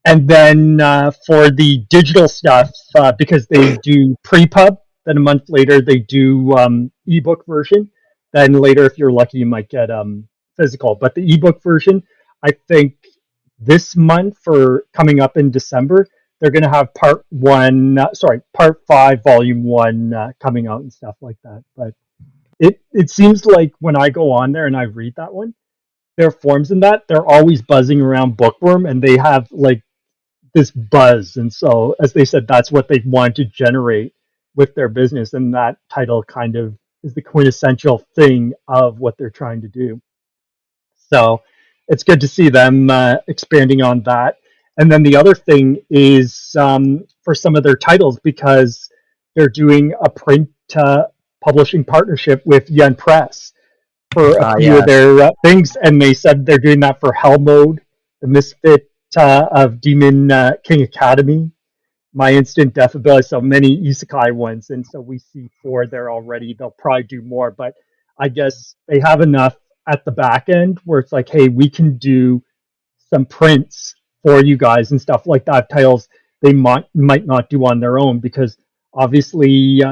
And then for the digital stuff, because they do pre-pub, then a month later they do ebook version. Then later, if you're lucky, you might get physical. But the ebook version, I think this month, for coming up in December, they're going to have part 5, volume 1 coming out and stuff like that. But it seems like when I go on there and I read that one, their forums in that, they're always buzzing around Bookworm, and they have like this buzz. And so, as they said, that's what they want to generate with their business, and that title kind of is the quintessential thing of what they're trying to do. So it's good to see them expanding on that. And then the other thing is for some of their titles, because they're doing a print publishing partnership with Yen Press for a few of their things, and they said they're doing that for Hell Mode, The Misfit of Demon King Academy, My Instant Death Ability, so many isekai ones. And so we see 4 there already. They'll probably do more, but I guess they have enough at the back end where it's like, hey, we can do some prints for you guys and stuff like that, titles they might not do on their own, because obviously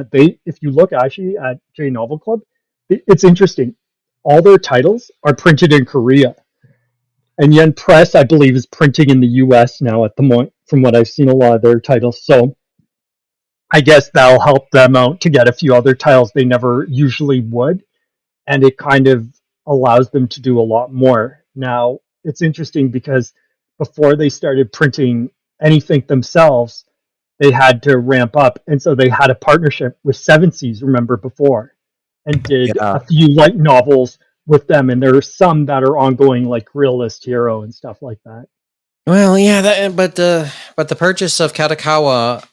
if you look actually at J Novel Club, it's interesting. All their titles are printed in Korea. And Yen Press, I believe, is printing in the US now at the moment, from what I've seen a lot of their titles. So I guess that'll help them out to get a few other titles they never usually would. And it kind of allows them to do a lot more. Now, it's interesting because before they started printing anything themselves, they had to ramp up. And so they had a partnership with Seven Seas, remember, before, and did a few light novels with them. And there are some that are ongoing, like Realist Hero and stuff like that. Well, yeah, but the purchase of Katakawa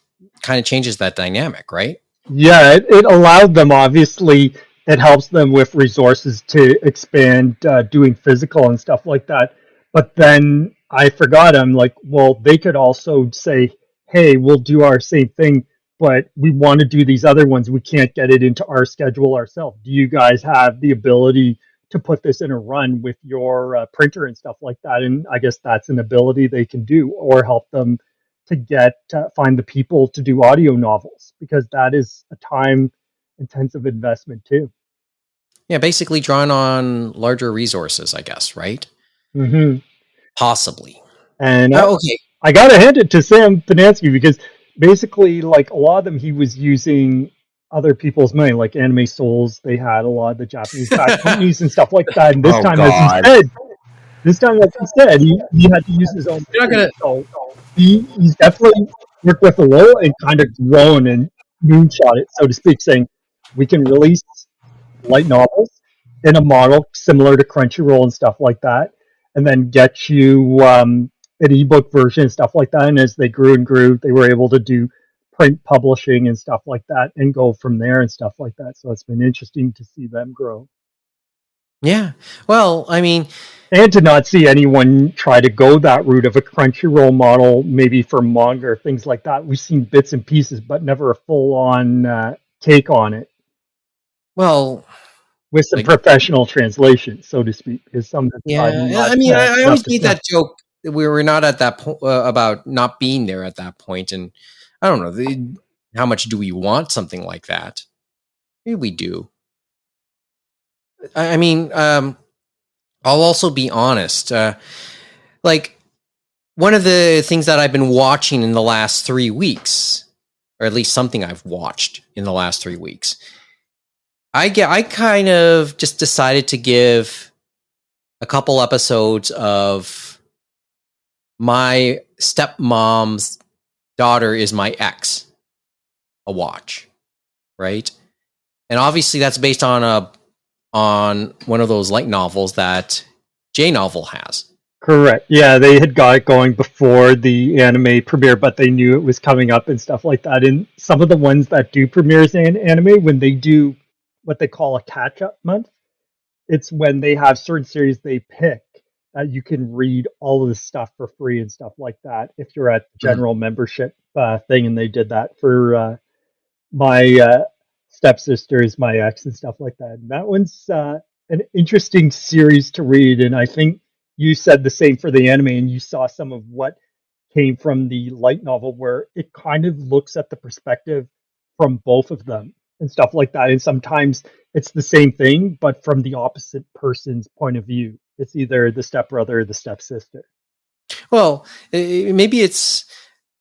kind of changes that dynamic, right? Yeah, it allowed them, obviously, it helps them with resources to expand doing physical and stuff like that. But then I forgot, I'm like, well, they could also say, hey, we'll do our same thing, but we want to do these other ones. We can't get it into our schedule ourselves. Do you guys have the ability to put this in a run with your printer and stuff like that? And I guess that's an ability they can do, or help them to find the people to do audio novels, because that is a time intensive investment too. Yeah, basically drawing on larger resources, I guess, right? Mm-hmm. Possibly. And I gotta hand it to Sam Panansky, because basically, like, a lot of them, he was using other people's money, like Anime Souls. They had a lot of the Japanese backed companies and stuff like that. And this time, as he said, he had to use his own. You're not gonna. So he's definitely worked with the role and kind of grown and moonshot it, so to speak, saying we can release light novels in a model similar to Crunchyroll and stuff like that, and then get you an ebook version and stuff like that. And as they grew and grew, they were able to do print publishing and stuff like that and go from there and stuff like that. So it's been interesting to see them grow. Yeah. Well, I mean, and to not see anyone try to go that route of a Crunchyroll model, maybe for manga or things like that. We've seen bits and pieces, but never a full-on take on it. Well, with some professional translation, so to speak, because some. Yeah, I mean, I always made that joke that we were not at that point about not being there at that point, and I don't know how much do we want something like that? Maybe we do. I mean, I'll also be honest. Like one of the things that I've been watching in the last 3 weeks, or at least something I've watched in the last 3 weeks, I kind of just decided to give a couple episodes of My Stepmom's Daughter is My Ex a watch, right? And obviously that's based on one of those light novels that J Novel has. Correct. Yeah, they had got it going before the anime premiere, but they knew it was coming up and stuff like that. And some of the ones that do premieres in anime, when they do what they call a catch-up month, it's when they have certain series they pick that you can read all of the stuff for free and stuff like that if you're at the general membership thing. And they did that for My Stepsister is My Ex and stuff like that. And that one's an interesting series to read. And I think you said the same for the anime, and you saw some of what came from the light novel, where it kind of looks at the perspective from both of them and stuff like that. And sometimes it's the same thing, but from the opposite person's point of view. It's either the stepbrother or the stepsister. Well, maybe it's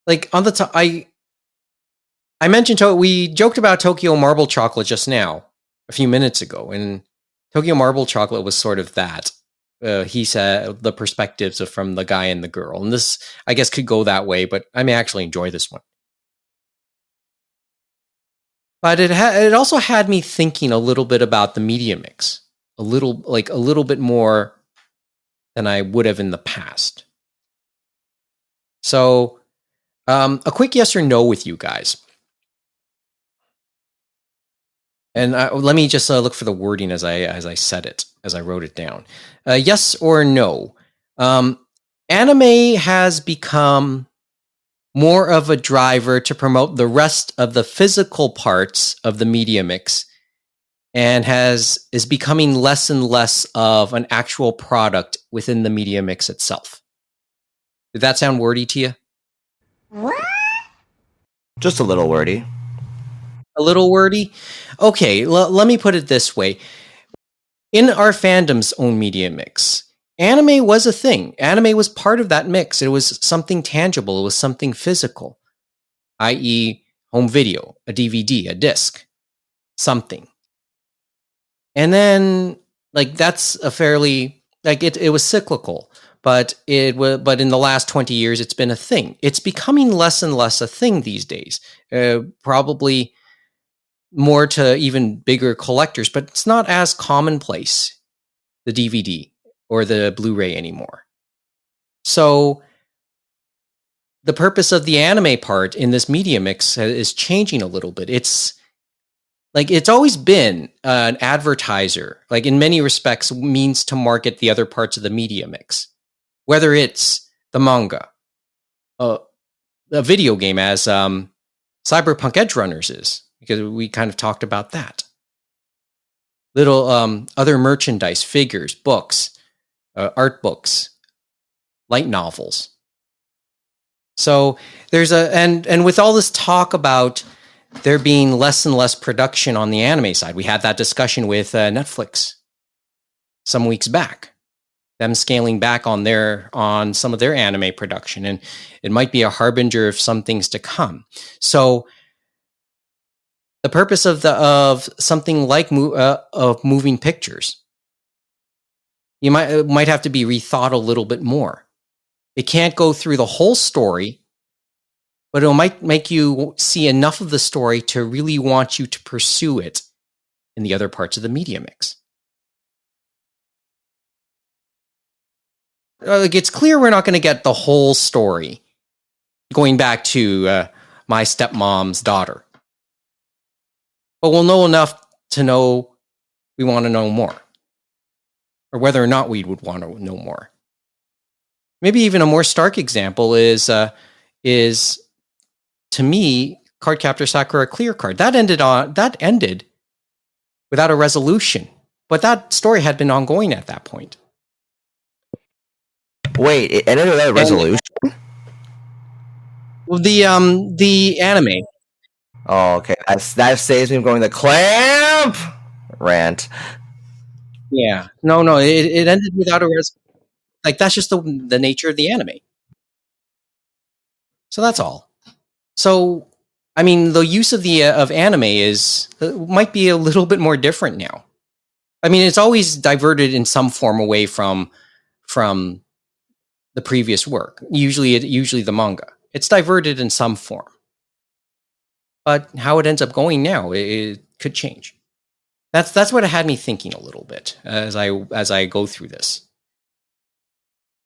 like on the top. I mentioned we joked about Tokyo Marble Chocolate just now, a few minutes ago, and Tokyo Marble Chocolate was sort of that. He said the perspectives are from the guy and the girl, and this, I guess, could go that way. But I may actually enjoy this one. But it also had me thinking a little bit about the media mix, a little bit more than I would have in the past. So, a quick yes or no with you guys. And let me just look for the wording as I said it, as I wrote it down. Yes or no? Anime has become more of a driver to promote the rest of the physical parts of the media mix, and is becoming less and less of an actual product within the media mix itself. Did that sound wordy to you? What? Just a little wordy. A little wordy? Okay, let me put it this way. In our fandom's own media mix, anime was a thing. Anime was part of that mix. It was something tangible. It was something physical, i.e. home video, a DVD, a disc, something. And then, that's a fairly, it was cyclical, but in the last 20 years, it's been a thing. It's becoming less and less a thing these days. Probably more to even bigger collectors, but it's not as commonplace, the DVD or the Blu-ray anymore. So the purpose of the anime part in this media mix is changing a little bit. It's always been an advertiser, in many respects, means to market the other parts of the media mix, whether it's the manga, a video game as Cyberpunk Edge Runners is, because we kind of talked about that. Little other merchandise, figures, books, art books, light novels. So there's and with all this talk about there being less and less production on the anime side, we had that discussion with Netflix some weeks back, them scaling back on some of their anime production, and it might be a harbinger of some things to come. So the purpose of something like of moving pictures, you might have to be rethought a little bit more. It can't go through the whole story, but it might make you see enough of the story to really want you to pursue it in the other parts of the media mix. like it's clear we're not going to get the whole story going back to my stepmom's daughter. But we'll know enough to know we want to know more, or whether or not we would want to know more. Maybe even a more stark example is to me Cardcaptor Sakura Clear Card. That ended without a resolution, but that story had been ongoing at that point. Wait, it ended without a resolution? Well, the anime. Oh, okay. That saves me from going the clamp rant. Yeah. No, it ended without a resolution. Like, that's just the nature of the anime. So that's all. So, I mean, the use of anime might be a little bit more different now. I mean, it's always diverted in some form away from the previous work. Usually the manga. It's diverted in some form. But how it ends up going now, it could change. That's what it had me thinking a little bit as I go through this.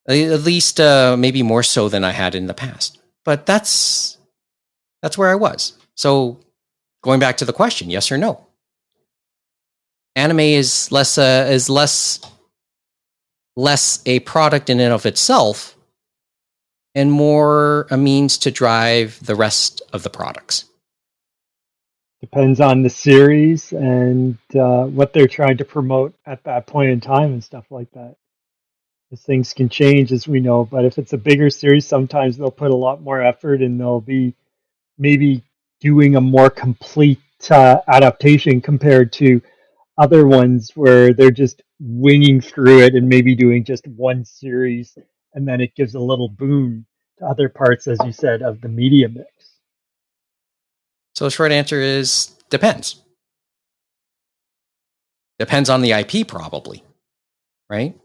At least maybe more so than I had in the past. But that's where I was. So going back to the question, yes or no? Anime is less a product in and of itself, and more a means to drive the rest of the products. Depends on the series and what they're trying to promote at that point in time and stuff like that. Things can change, as we know, but if it's a bigger series, sometimes they'll put a lot more effort and they'll be maybe doing a more complete adaptation compared to other ones where they're just winging through it and maybe doing just one series, and then it gives a little boom to other parts, as you said, of the media mix. So the short answer is depends. Depends on the IP, probably, right?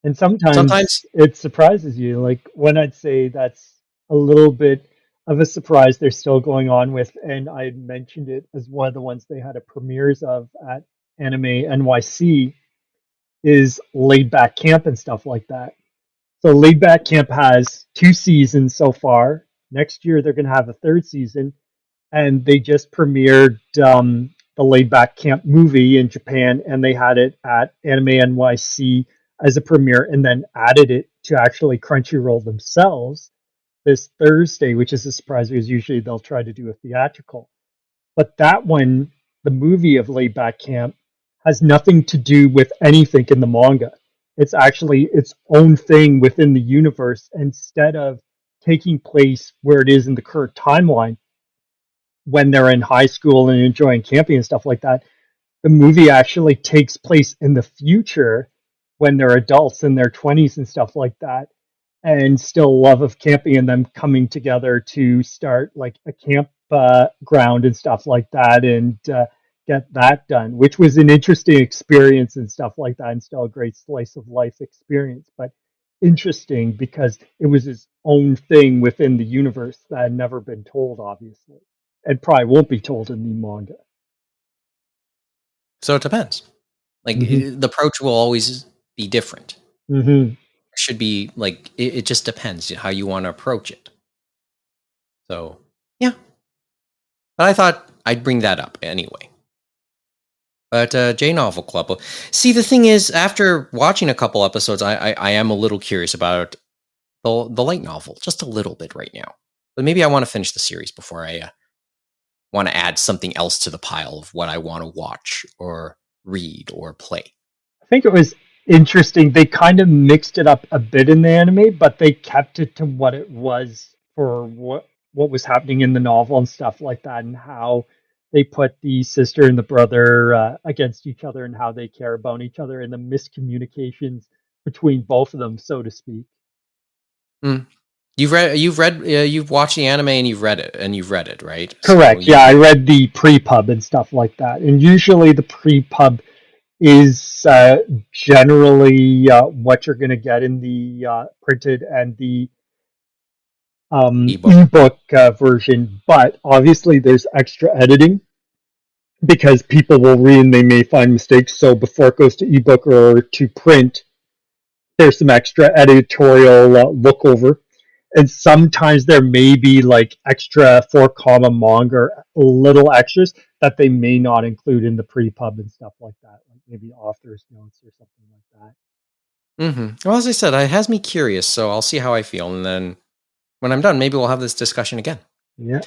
And sometimes it surprises you. Like when I'd say that's a little bit of a surprise they're still going on with, and I mentioned it as one of the ones they had a premieres of at Anime NYC, is Laid Back Camp and stuff like that. So Laid Back Camp has 2 seasons so far. Next year they're going to have a 3rd season, and they just premiered the Laid Back Camp movie in Japan, and they had it at Anime NYC as a premiere, and then added it to actually Crunchyroll themselves this Thursday, which is a surprise because usually they'll try to do a theatrical. But that one, the movie of Laid Back Camp, has nothing to do with anything in the manga. It's actually its own thing within the universe. Instead of taking place where it is in the current timeline, when they're in high school and enjoying camping and stuff like that, the movie actually takes place in the future when they're adults in their 20s and stuff like that, and still love of camping and them coming together to start like a camp ground and stuff like that, and get that done, which was an interesting experience and stuff like that, and still a great slice of life experience, but interesting because it was its own thing within the universe that had never been told, obviously, and probably won't be told in the manga. So it depends. Like the approach will always be different. Mm-hmm. Should be like it just depends how you want to approach it. So yeah, but I thought I'd bring that up anyway. But J Novel Club. See, the thing is, after watching a couple episodes, I am a little curious about the light novel, just a little bit right now. But maybe I want to finish the series before I want to add something else to the pile of what I want to watch or read or play. I think it was interesting. They kind of mixed it up a bit in the anime, but they kept it to what it was for what was happening in the novel and stuff like that, and how they put the sister and the brother against each other, and how they care about each other, and the miscommunications between both of them, so to speak. You've watched the anime and you've read it, right? Correct. So I read the pre-pub and stuff like that, and usually the pre-pub is generally what you're going to get in the printed and the ebook version, but obviously there's extra editing because people will read and they may find mistakes. So before it goes to ebook or to print, there's some extra editorial look over. And sometimes there may be like extra 4 comma manga, little extras that they may not include in the pre-pub and stuff like that, like maybe author's notes or something like that. Well, as I said, it has me curious, so I'll see how I feel, and then when I'm done, maybe we'll have this discussion again. Yeah.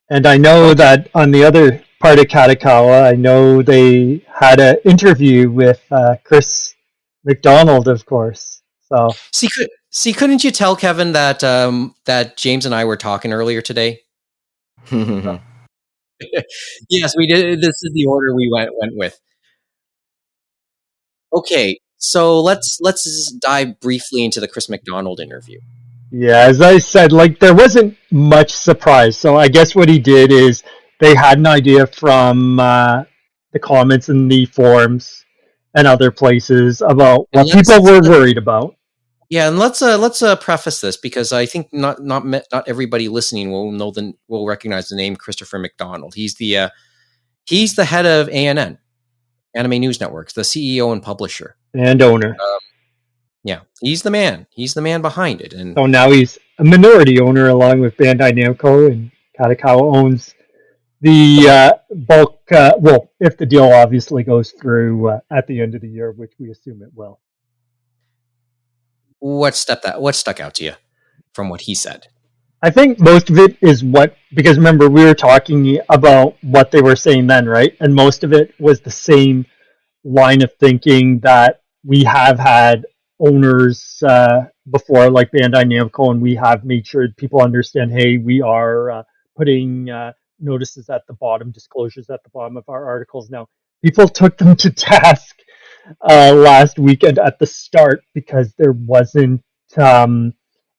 And I know that on the other part of Katakawa, I know they had an interview with Chris MacDonald, of course. So couldn't you tell, Kevin, that that James and I were talking earlier today? Yes, we did. This is the order we went with. Okay, so let's dive briefly into the Chris MacDonald interview. yeah, as I said, like there wasn't much surprise. So I guess what he did is they had an idea from the comments in the forums and other places about what people were worried about. Yeah, and let's preface this because I think not everybody listening will recognize the name Christopher MacDonald. He's the head of ANN, Anime News Network, the CEO and publisher and owner. Yeah, he's the man. He's the man behind it. And so now he's a minority owner along with Bandai Namco, and Katakawa owns the bulk. Well, if the deal obviously goes through at the end of the year, which we assume it will. What stuck out to you from what he said? I think most of it is because remember we were talking about what they were saying then, right? And most of it was the same line of thinking that we have had owners before, like Bandai Namco, and we have made sure people understand, hey, we are putting notices at the bottom, disclosures at the bottom of our articles. Now, people took them to task last weekend at the start because there wasn't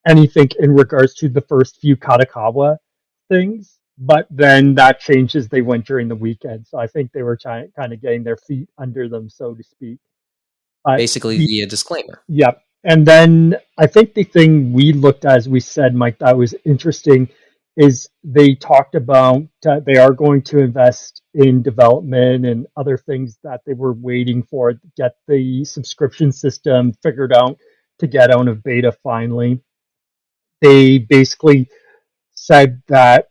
anything in regards to the first few Katakawa things, but then that changed as they went during the weekend. So I think they were kind of getting their feet under them, so to speak. Basically, the disclaimer. Yep. And then I think the thing we looked at, as we said, Mike, that was interesting, is they talked about they are going to invest in development and other things that they were waiting for, get the subscription system figured out to get out of beta finally. They basically said that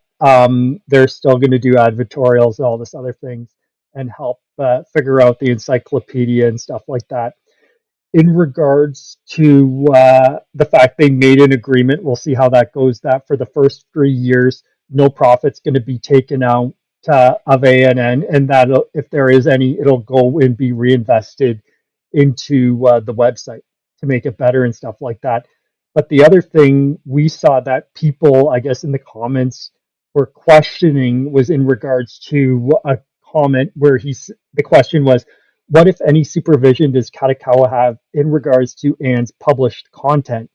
they're still going to do advertorials and all this other things and help figure out the encyclopedia and stuff like that. In regards to the fact they made an agreement, we'll see how that goes, that for the first 3 years, no profit's going to be taken out of ANN, and that if there is any, it'll go and be reinvested into the website to make it better and stuff like that. But the other thing we saw that people, I guess, in the comments were questioning was in regards to a comment where the question was, what, if any, supervision does Katakawa have in regards to Ann's published content?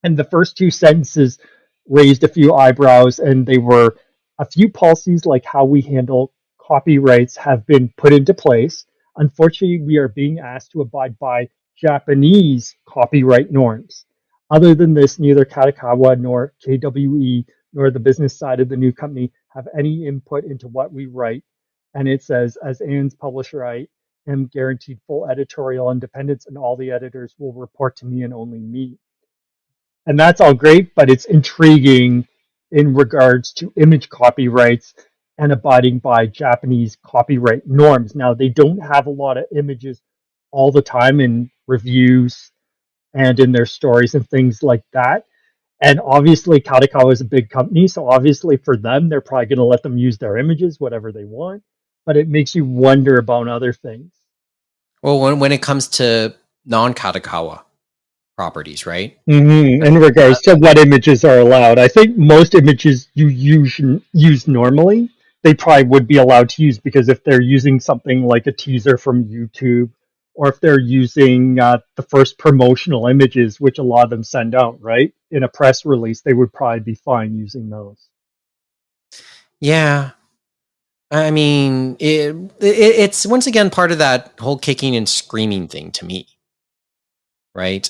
And the first 2 sentences raised a few eyebrows, and they were a few policies like how we handle copyrights have been put into place. Unfortunately, we are being asked to abide by Japanese copyright norms. Other than this, neither Katakawa nor KWE nor the business side of the new company have any input into what we write. And it says, as Ann's publisher, I am guaranteed full editorial independence, and all the editors will report to me and only me. And that's all great, but it's intriguing in regards to image copyrights and abiding by Japanese copyright norms. Now, they don't have a lot of images all the time in reviews and in their stories and things like that. And obviously, Katakawa is a big company, so obviously for them, they're probably going to let them use their images, whatever they want. But it makes you wonder about other things. Well, when it comes to non-Katakawa properties, right? Mm-hmm. In regards to what images are allowed, I think most images you use normally, they probably would be allowed to use, because if they're using something like a teaser from YouTube, or if they're using the first promotional images, which a lot of them send out, right, in a press release, they would probably be fine using those. Yeah. I mean, it's once again part of that whole kicking and screaming thing to me, right?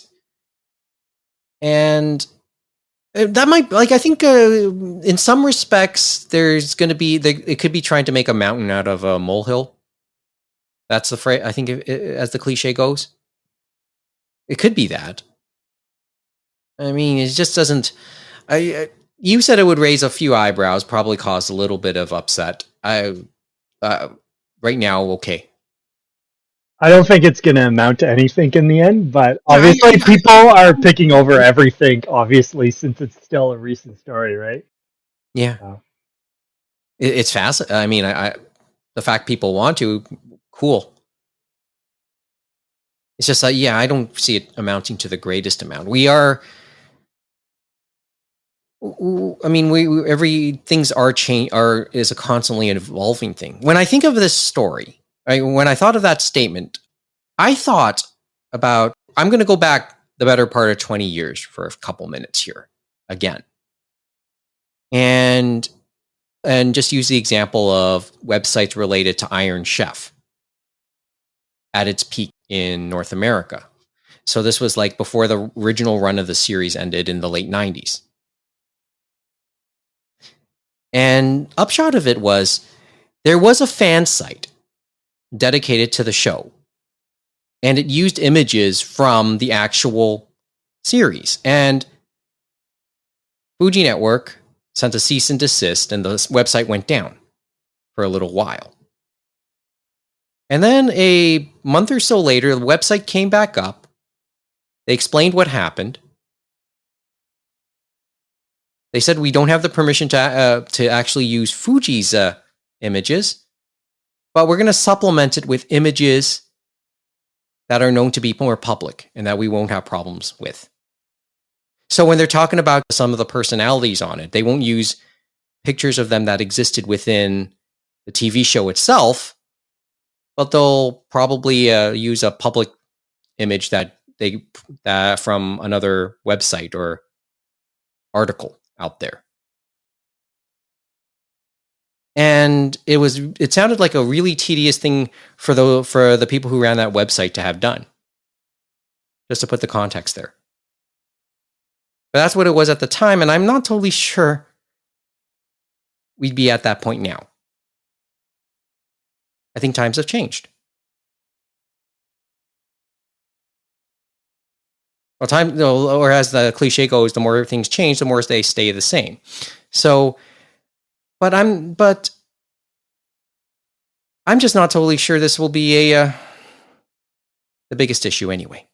And that might, like, I think in some respects, there's going to be, it could be trying to make a mountain out of a molehill. That's the phrase, I think, as the cliche goes. It could be that. I mean, it just doesn't. You said it would raise a few eyebrows, probably cause a little bit of upset. Right now, okay. I don't think it's going to amount to anything in the end, but obviously people are picking over everything, obviously, since it's still a recent story, right? Yeah. So. It's fascinating. I mean, the fact people want to, cool. It's just like, yeah, I don't see it amounting to the greatest amount. We are... I mean, things are is a constantly evolving thing. When I think of this story, when I thought of that statement, I thought about, I'm going to go back the better part of 20 years for a couple minutes here again. And just use the example of websites related to Iron Chef at its peak in North America. So this was like before the original run of the series ended in the late 90s. And upshot of it was, there was a fan site dedicated to the show, and it used images from the actual series. And Fuji Network sent a cease and desist, and the website went down for a little while. And then a month or so later, the website came back up. They explained what happened. They said, we don't have the permission to actually use Fuji's images, but we're going to supplement it with images that are known to be more public and that we won't have problems with. So when they're talking about some of the personalities on it, they won't use pictures of them that existed within the TV show itself, but they'll probably use a public image that from another website or article out there. And it sounded like a really tedious thing for the people who ran that website to have done. Just to put the context there. But that's what it was at the time, and I'm not totally sure we'd be at that point now. I think times have changed. Well, or as the cliche goes, the more things change, the more they stay the same. So, but I'm just not totally sure this will be the biggest issue anyway.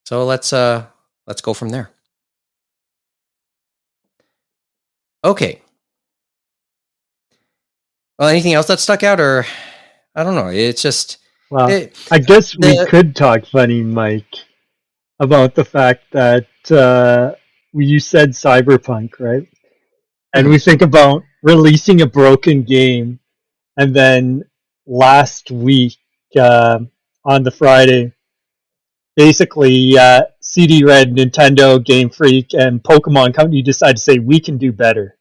So let's go from there. Okay. Well, anything else that stuck out, or I don't know. It's just. Well, I guess we could talk funny, Mike, about the fact that you said Cyberpunk, right? And we think about releasing a broken game, and then last week on the Friday, basically CD Red, Nintendo, Game Freak, and Pokemon Company decided to say we can do better,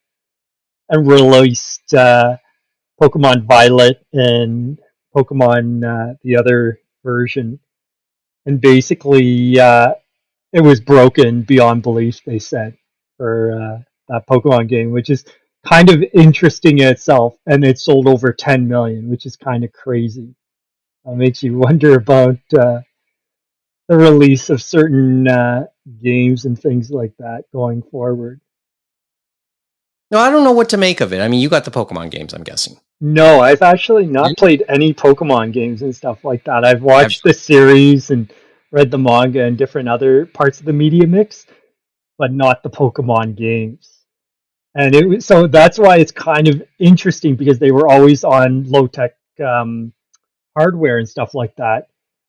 and released Pokemon Violet and Pokemon the other version, and basically it was broken beyond belief, they said, for that Pokemon game, which is kind of interesting in itself, and it sold over 10 million, which is kind of crazy. It makes you wonder about the release of certain games and things like that going forward. No, I don't know what to make of it. I mean, you got the Pokemon games, I'm guessing. No, I've actually not played any Pokemon games and stuff like that. I've watched the series and read the manga and different other parts of the media mix, but not the Pokemon games. And so that's why it's kind of interesting, because they were always on low-tech hardware and stuff like that.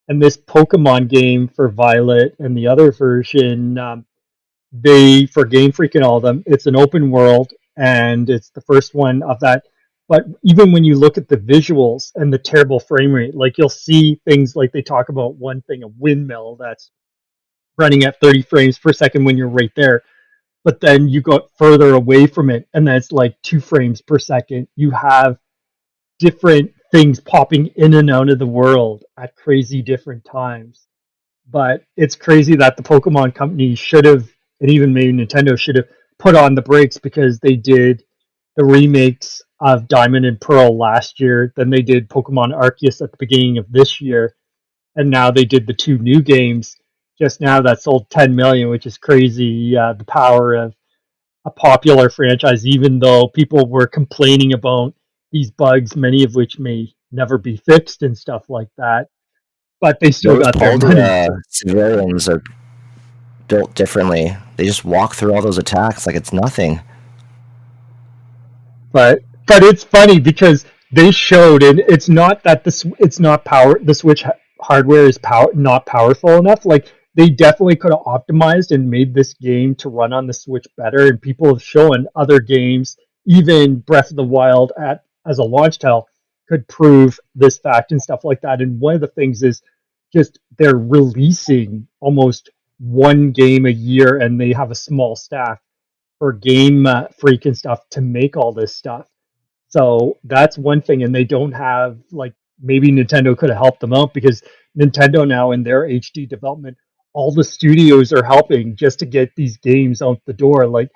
And this Pokemon game for Violet and the other version, for Game Freak and all of them, it's an open world, and it's the first one of that. But even when you look at the visuals and the terrible frame rate, like you'll see things like they talk about one thing, a windmill that's running at 30 frames per second when you're right there. But then you go further away from it, and that's like 2 frames per second. You have different things popping in and out of the world at crazy different times. But it's crazy that the Pokemon Company should have, and even maybe Nintendo should have, put on the brakes, because they did the remakes of Diamond and Pearl last year. Then they did Pokemon Arceus at the beginning of this year. and now they did the 2 new games just now that sold 10 million, which is crazy. The power of a popular franchise, even though people were complaining about these bugs, many of which may never be fixed and stuff like that, but they still Those got their money. Poldia civilians are built differently. They just walk through all those attacks like it's nothing. But it's funny because they showed, and it's not that the Switch hardware is not powerful enough. Like, they definitely could have optimized and made this game to run on the Switch better, and people have shown other games, even Breath of the Wild as a launch title, could prove this fact and stuff like that. And one of the things is just they're releasing almost one game a year, and they have a small staff for Game Freak and stuff to make all this stuff. So that's one thing, and they don't have, like, maybe Nintendo could have helped them out, because Nintendo now in their HD development, all the studios are helping just to get these games out the door. Like,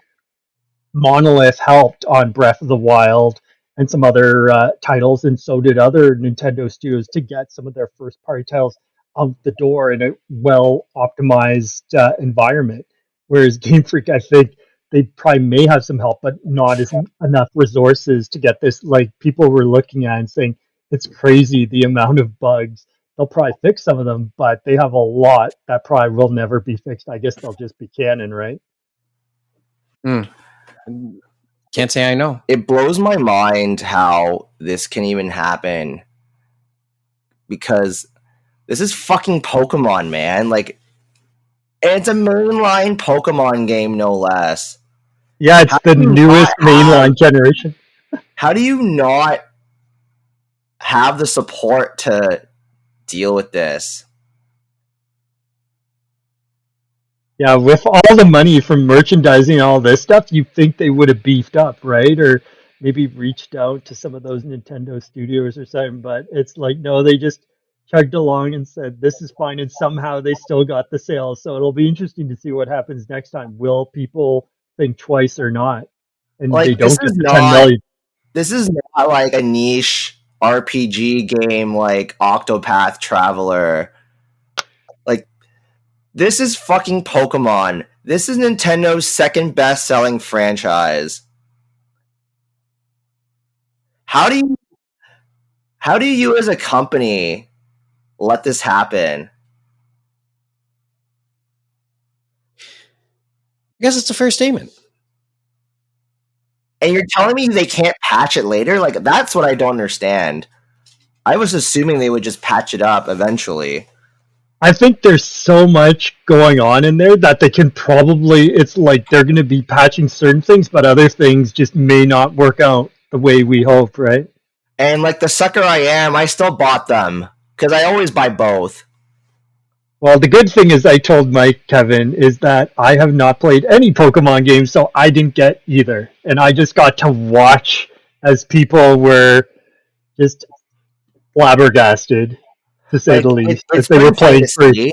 Monolith helped on Breath of the Wild and some other titles, and so did other Nintendo studios to get some of their first party titles out the door in a well optimized environment. Whereas Game Freak, I think they probably may have some help, but not enough resources to get this. Like, people were looking at and saying it's crazy the amount of bugs. They'll probably fix some of them, but they have a lot that probably will never be fixed. I guess they'll just be canon, right? Can't say I know. It blows my mind how this can even happen, because this is fucking Pokemon, man. Like, and it's a mainline Pokemon game, no less. Yeah, it's the newest mainline generation. How do you not have the support to deal with this? Yeah, with all the money from merchandising and all this stuff, you'd think they would have beefed up, right? Or maybe reached out to some of those Nintendo studios or something. But it's like, no, they just chugged along and said, this is fine. And somehow they still got the sales. So it'll be interesting to see what happens next time. Will people think twice or not? And Like, they don't get the 10 million. This is not like a niche RPG game like Octopath Traveler. Like, this is fucking Pokemon. This is Nintendo's second best-selling franchise. How do you as a company let this happen? I guess it's a fair statement. And you're telling me they can't patch it later? Like, that's what I don't understand. I was assuming they would just patch it up eventually. I think there's so much going on in there that they can probably, it's like they're going to be patching certain things, but other things just may not work out the way we hope, right? And like the sucker I am, I still bought them, because I always buy both. Well, the good thing is I told Mike, Kevin, is that I have not played any Pokemon games, so I didn't get either. And I just got to watch as people were just flabbergasted, to say the least, as they were playing free.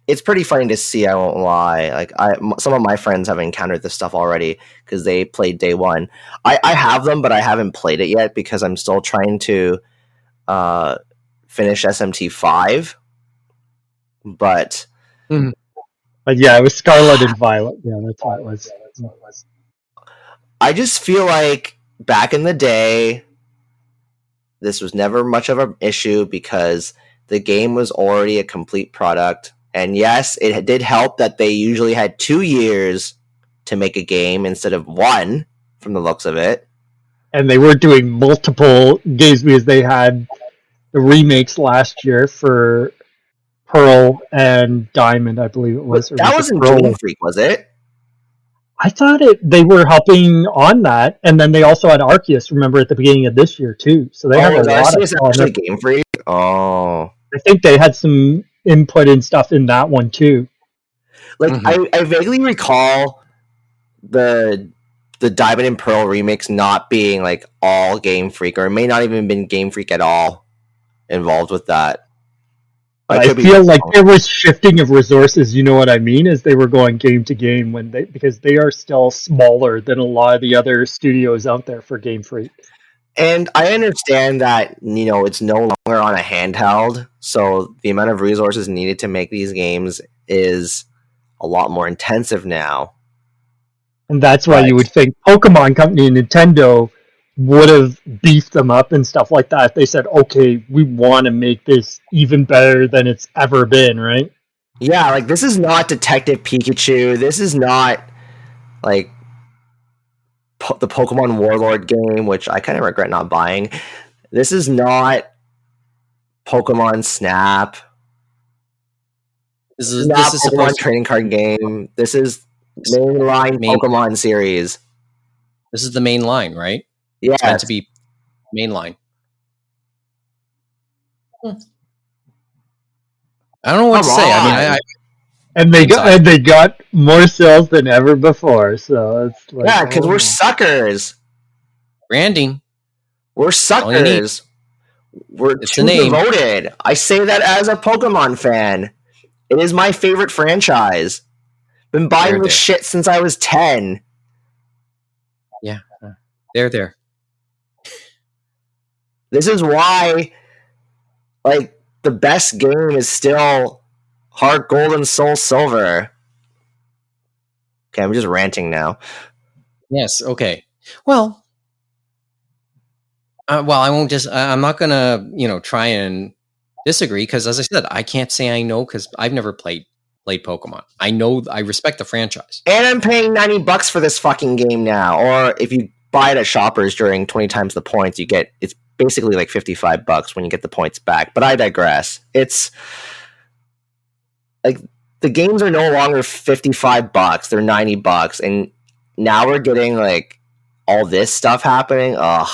It's pretty funny to see, I won't lie. Like, some of my friends have encountered this stuff already because they played day one. I have them, but I haven't played it yet because I'm still trying to finish SMT5. But yeah, it was Scarlet and Violet. Yeah, that's what it was. I just feel like back in the day, this was never much of an issue because the game was already a complete product. And yes, it did help that they usually had 2 years to make a game instead of 1, from the looks of it. And they were doing multiple games because they had the remakes last year for Pearl and Diamond, I believe it was. That wasn't Game Freak, was it? I thought they were helping on that, and then they also had Arceus, remember, at the beginning of this year, too. So they had a lot of actually Game Freak? Oh. I think they had some input and stuff in that one, too. Like, I vaguely recall the Diamond and Pearl remix not being, like, all Game Freak, or it may not even been Game Freak at all involved with that. I feel like there was shifting of resources, you know what I mean, as they were going game to game because they are still smaller than a lot of the other studios out there for Game Freak. And I understand that, it's no longer on a handheld, so the amount of resources needed to make these games is a lot more intensive now. And that's why Right. you would think Pokemon Company and Nintendo would have beefed them up and stuff like that. They said, okay, we want to make this even better than it's ever been, right? Yeah, like, this is not Detective Pikachu. This is not, like, the Pokemon Warlord game, which I kind of regret not buying. This is not Pokemon Snap. This This is is not this is Pokemon supposed to, trading card game. This is mainline Main- Pokemon series. this is the main line, right? It's meant Yes. to be main line. I don't know what Come to say. I mean, on. And they got more sales than ever before. So it's like, Yeah, because oh we're my. suckers. branding. We're all you need. suckers. We're It's too the name. devoted. I say that as a Pokemon fan. It is my favorite franchise. Been buying There, this shit since I was 10. Yeah, there. This is why, like, the best game is still Heart Gold and Soul Silver. Okay, I'm just ranting now. Yes. Okay. Well, I won't just. I'm not gonna, try and disagree because, as I said, I can't say I know because I've never played Pokemon. I know. I respect the franchise. And I'm paying $90 for this fucking game now. Or if you buy it at Shoppers during 20 times the points, it's basically like $55 when you get the points back. But I digress. It's like the games are no longer $55; they're $90, and now we're getting like all this stuff happening. Ugh.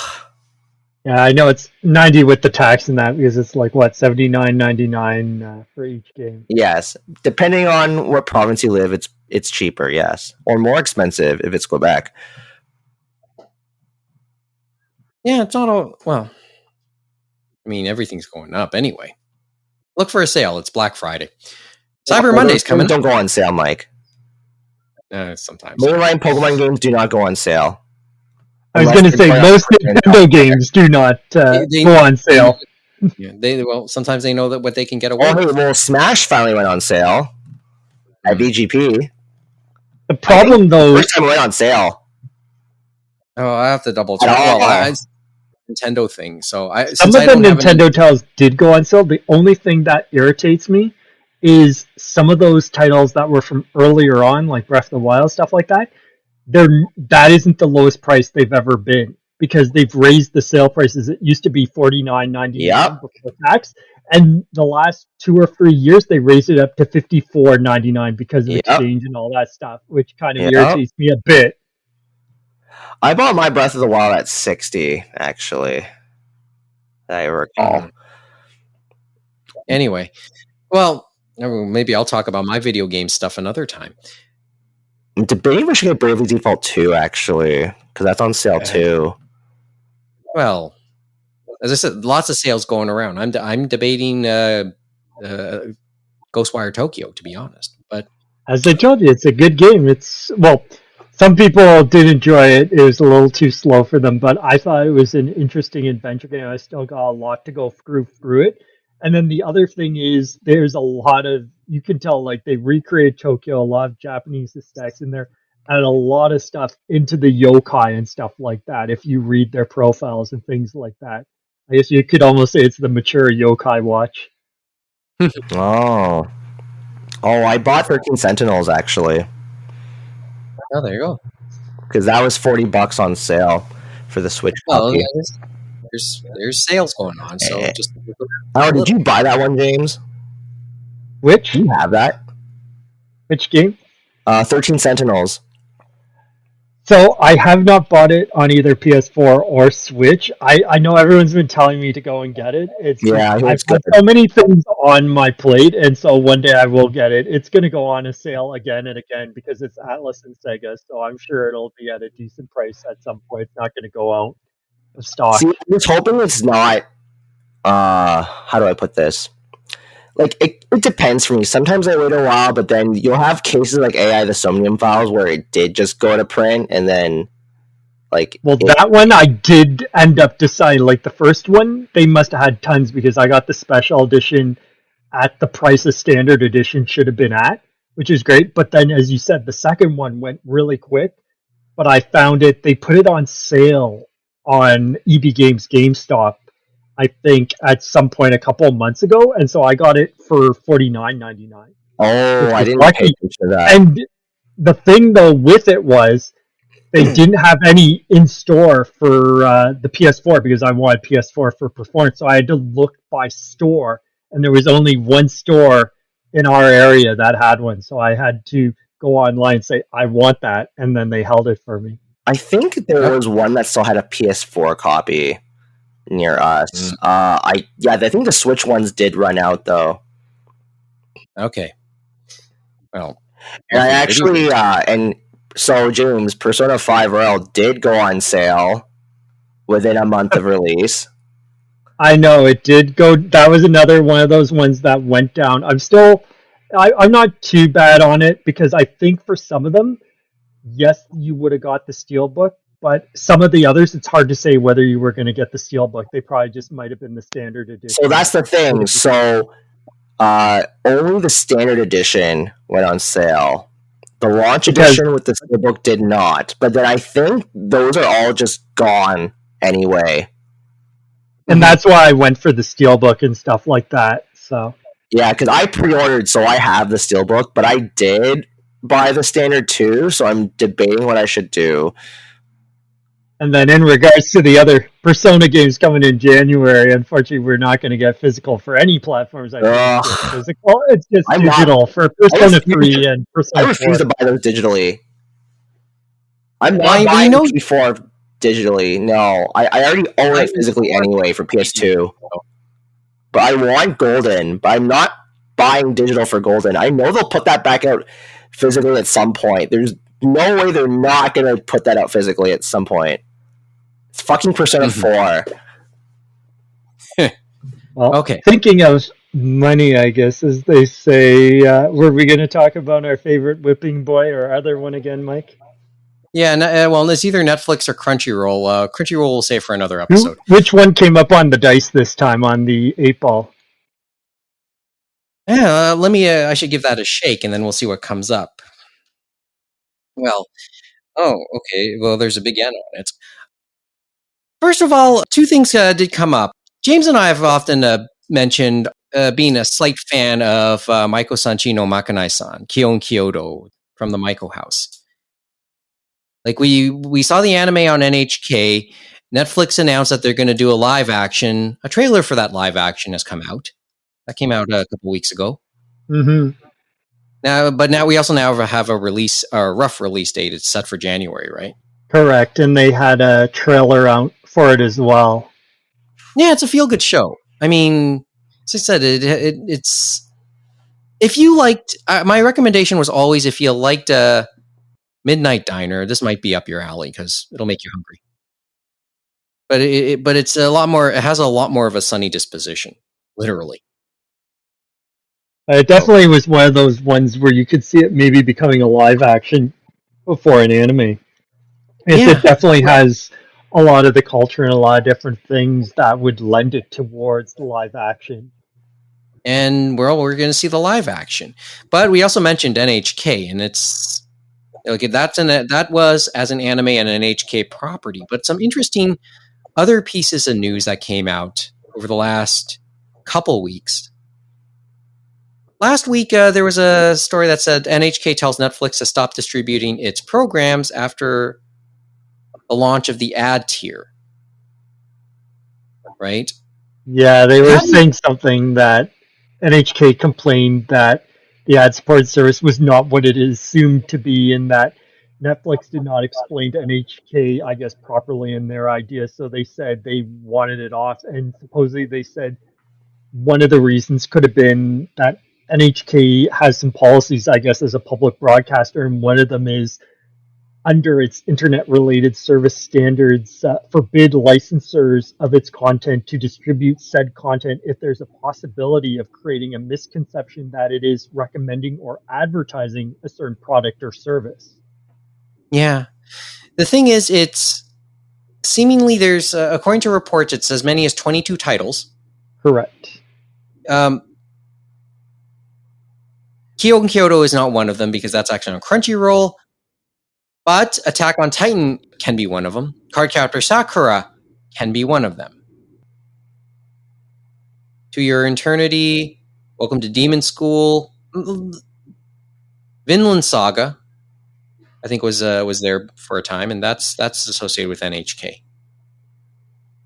Yeah, I know it's 90 with the tax and that because it's like what, $79.99 for each game. Yes, depending on what province you live, it's cheaper. Yes, or more expensive if it's Quebec. Yeah, it's not all. Well, I mean, everything's going up anyway. Look for a sale. It's Black Friday. Cyber Monday's coming. Don't go on sale, Mike. Sometimes. Mainline Pokemon games do not go on sale. I was going to say, most Nintendo games do not go on sale. Yeah, sometimes they know that what they can get away Oh, hey, with. well, Smash finally went on sale at VGP. The problem, though, First time it went on sale. Oh, I have to double check. Well, it's a Nintendo thing. So some of the Nintendo titles did go on sale. The only thing that irritates me is some of those titles that were from earlier on, like Breath of the Wild, stuff like that. That isn't the lowest price they've ever been because they've raised the sale prices. It used to be $49.99 before tax, and the last 2 or 3 years they raised it up to $54.99 because of exchange and all that stuff, which kind of irritates me a bit. I bought my Breath of the Wild at $60, actually. I recall. Anyway, well, maybe I'll talk about my video game stuff another time. I'm debating if we should get Bravely Default 2, actually, because that's on sale too. Well, as I said, lots of sales going around. I'm debating Ghostwire Tokyo, to be honest. But as I told you, it's a good game. Some people did enjoy it. It was a little too slow for them, but I thought it was an interesting adventure game. I still got a lot to go through it. And then the other thing is there's a lot of, you can tell, like, they recreated Tokyo, a lot of Japanese aesthetics in there, and a lot of stuff into the yokai and stuff like that, if you read their profiles and things like that. I guess you could almost say it's the mature yokai watch. Oh, I bought 13 Sentinels, actually. Oh, there you go. Because that was $40 on sale for the Switch copy. There's sales going on, so just. Oh, did you buy that one, James? Which? Do you have that? Which game? 13 Sentinels. So I have not bought it on either PS4 or Switch. I know everyone's been telling me to go and get it. I've got so many things on my plate, and so one day I will get it. It's going to go on a sale again and again because it's Atlas and Sega, so I'm sure it'll be at a decent price at some point. It's not going to go out of stock. See, I'm just hoping it's not. How do I put this? Like, it depends for me. Sometimes I wait a while, but then you'll have cases like AI the Somnium Files where it did just go to print, and then That one I did end up deciding. Like the first one, they must have had tons because I got the special edition at the price the standard edition should have been at, which is great. But then, as you said, the second one went really quick. But I found they put it on sale on EB Games GameStop, I think, at some point a couple of months ago. And so I got it for $49.99. Oh, I didn't pay attention to that. And the thing, though, with it was they didn't have any in store for the PS4 because I wanted PS4 for performance. So I had to look by store, and there was only one store in our area that had one. So I had to go online and say, I want that, and then they held it for me. I think there was one that still had a PS4 copy near us. I think the Switch ones did run out, though. Okay. Well, and I actually, and so James, Persona 5 Royal did go on sale within a month of release. I know it did go. That was another one of those ones that went down. I'm not too bad on it because I think for some of them, yes, you would have got the Steelbook, but some of the others, it's hard to say whether you were going to get the Steelbook. They probably just might have been the standard edition. So that's the thing. So only the standard edition went on sale. The launch edition with the Steelbook did not. But then I think those are all just gone anyway. And that's why I went for the Steelbook and stuff like that. So yeah, because I pre-ordered, so I have the Steelbook, but I did buy the standard too, so I'm debating what I should do. And then in regards to the other Persona games coming in January, unfortunately, we're not going to get physical for any platforms. I think it's physical. It's just digital for Persona 3 and Persona 4. I refuse to buy those digitally. I'm not buying P4 digitally. No, I already own it physically anyway for PS2. But I want Golden, but I'm not buying digital for Golden. I know they'll put that back out physically at some point. There's no way they're not going to put that out physically at some point. It's fucking Persona 4. Well, okay. Thinking of money, I guess, as they say, were we going to talk about our favorite whipping boy or other one again, Mike? Yeah, well, it's either Netflix or Crunchyroll. Crunchyroll will save for another episode. Which one came up on the dice this time on the 8-ball? Yeah, I should give that a shake, and then we'll see what comes up. Well, okay. Well, there's a big N on it. First of all, two things did come up. James and I have often mentioned being a slight fan of Maiko Sanchi no Makanai-san, Kion Kyoto from the Maiko House. Like we saw the anime on NHK. Netflix announced that they're going to do a live action. A trailer for that live action has come out. That came out a couple weeks ago. Mm-hmm. Now we also have a rough release date. It's set for January, right? Correct, and they had a trailer out for it as well. Yeah, it's a feel-good show. I mean, as I said, it's if you liked. My recommendation was always if you liked Midnight Diner, this might be up your alley because it'll make you hungry. But it's a lot more. It has a lot more of a sunny disposition, literally. It definitely was one of those ones where you could see it maybe becoming a live action before an anime. It definitely has a lot of the culture and a lot of different things that would lend it towards the live action. And we're going to see the live action. But we also mentioned NHK, and it's okay. That was as an anime and an NHK property. But some interesting other pieces of news that came out over the last couple weeks. Last week, there was a story that said NHK tells Netflix to stop distributing its programs after the launch of the ad tier. Right? Yeah, they were saying something that NHK complained that the ad-supported service was not what it is assumed to be, and that Netflix did not explain to NHK, I guess, properly in their idea, so they said they wanted it off, and supposedly they said one of the reasons could have been that NHK has some policies, I guess, as a public broadcaster, and one of them is under its internet-related service standards, forbid licensors of its content to distribute said content if there's a possibility of creating a misconception that it is recommending or advertising a certain product or service. Yeah. The thing is, it's seemingly there's, according to reports, it's as many as 22 titles. Correct. Kyoto and Kyoto is not one of them because that's actually on Crunchyroll. But Attack on Titan can be one of them. Cardcaptor Sakura can be one of them. To Your Eternity, Welcome to Demon School, Vinland Saga, I think was there for a time, and that's associated with NHK.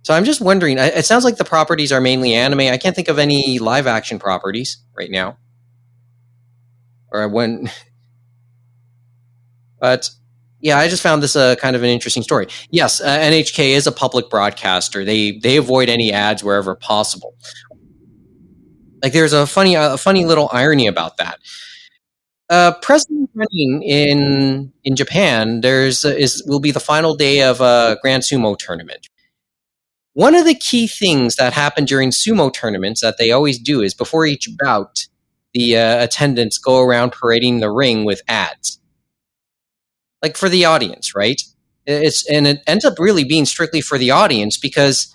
So I'm just wondering. It sounds like the properties are mainly anime. I can't think of any live action properties right now, or when. But yeah, I just found this kind of an interesting story. Yes, NHK is a public broadcaster. They avoid any ads wherever possible. Like there's a funny little irony about that. Presently running in Japan, will be the final day of a Grand Sumo tournament. One of the key things that happen during sumo tournaments that they always do is before each bout, the attendants go around parading the ring with ads, like for the audience, right? It ends up really being strictly for the audience because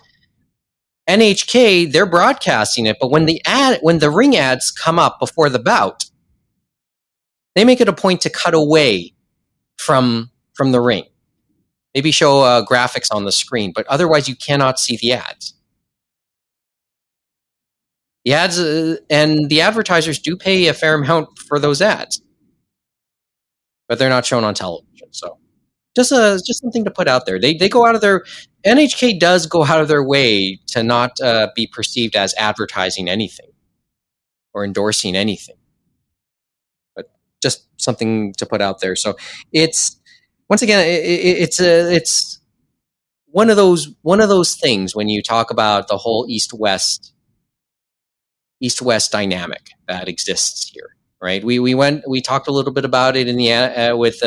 NHK, they're broadcasting it, but when the ring ads come up before the bout, they make it a point to cut away from the ring. Maybe show graphics on the screen, but otherwise you cannot see the ads. The ads and the advertisers do pay a fair amount for those ads, but they're not shown on television. So just something to put out there. They go out of their NHK does go out of their way to not be perceived as advertising anything or endorsing anything, but just something to put out there. So it's once again it's one of those things when you talk about the whole East-West dynamic that exists here, right? We talked a little bit about it in the with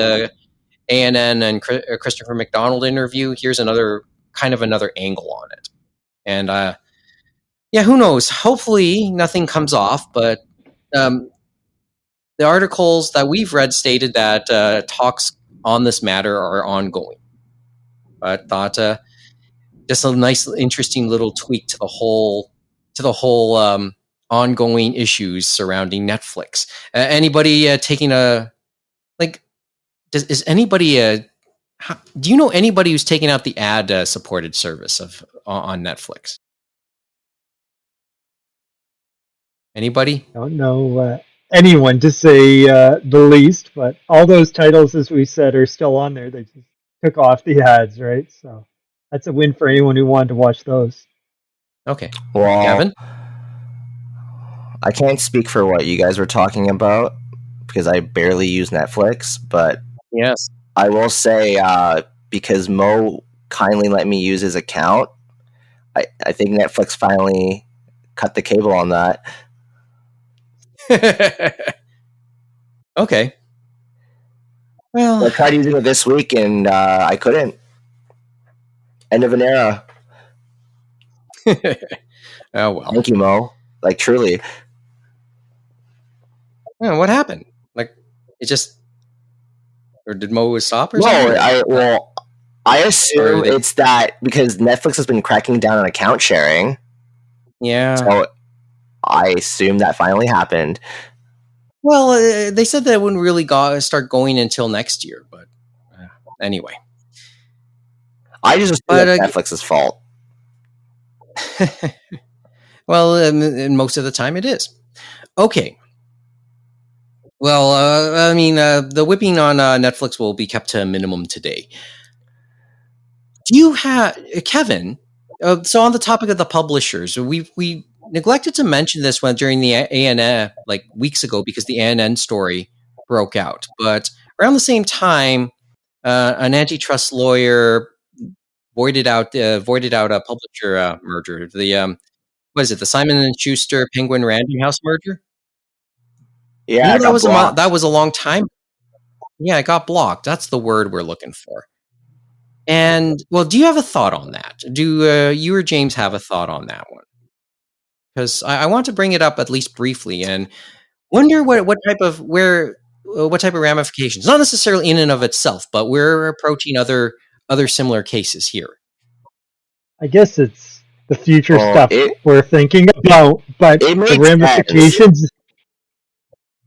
ANN and Christopher MacDonald interview. Here's another angle on it, and yeah, who knows? Hopefully nothing comes off, but the articles that we've read stated that talks on this matter are ongoing. But thought just a nice, interesting little tweak to the whole ongoing issues surrounding Netflix. Anybody taking a like? Is anybody do you know anybody who's taking out the ad supported service on Netflix? Anybody? I don't know anyone to say the least, but all those titles, as we said, are still on there. They just took off the ads, right? So that's a win for anyone who wanted to watch those. Okay. Well, Gavin? I can't speak for what you guys were talking about because I barely use Netflix, but yes, I will say because Moh kindly let me use his account, I think Netflix finally cut the cable on that. Okay. Well, I tried using it this week and I couldn't. End of an era. Oh well. Thank you, Moh. Like truly. Yeah, what happened? Like it just, or did Moh stop or No, something? I assume it's that because Netflix has been cracking down on account sharing. Yeah. So I assume that finally happened. Well, they said that it wouldn't really start going until next year, but anyway. I just assume that's Netflix's fault. Well, and most of the time it is. Okay. Well, I mean, the whipping on Netflix will be kept to a minimum today. Do you have Kevin? So on the topic of the publishers, we neglected to mention this one during the ANN like weeks ago because the ANN story broke out. But around the same time, an antitrust lawyer voided out a publisher merger. The what is it? The Simon and Schuster Penguin Random House merger. Yeah, that was a long time. Yeah, it got blocked. That's the word we're looking for. And well, do you have a thought on that? Do you or James have a thought on that one? Because I want to bring it up at least briefly and wonder what type of ramifications, not necessarily in and of itself, but we're approaching other similar cases here. I guess it's the future stuff it we're thinking about, but it the makes sense. ramifications.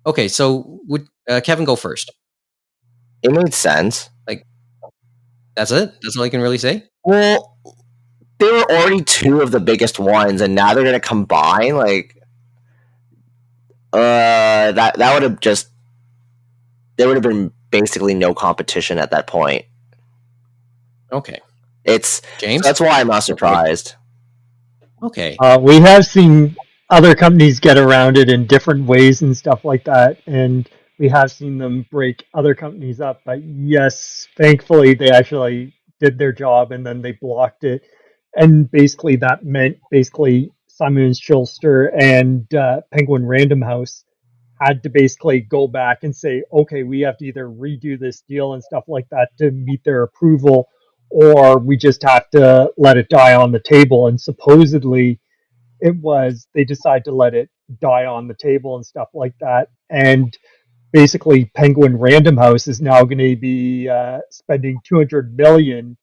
Okay, so would Kevin go first? It made sense. That's it? That's all I can really say? Well, they were already two of the biggest ones, and now they're going to combine. That would have just there would have been basically no competition at that point. Okay. It's James? So that's why I'm not surprised. Okay. We have seen other companies get around it in different ways and stuff like that, and we have seen them break other companies up. But yes, thankfully they actually did their job, and then they blocked it. And basically that meant Simon and Schuster and Penguin Random House had to basically go back and say, okay, we have to either redo this deal and stuff like that to meet their approval, or we just have to let it die on the table. And supposedly they decided to let it die on the table and stuff like that. And basically Penguin Random House is now going to be spending $200 million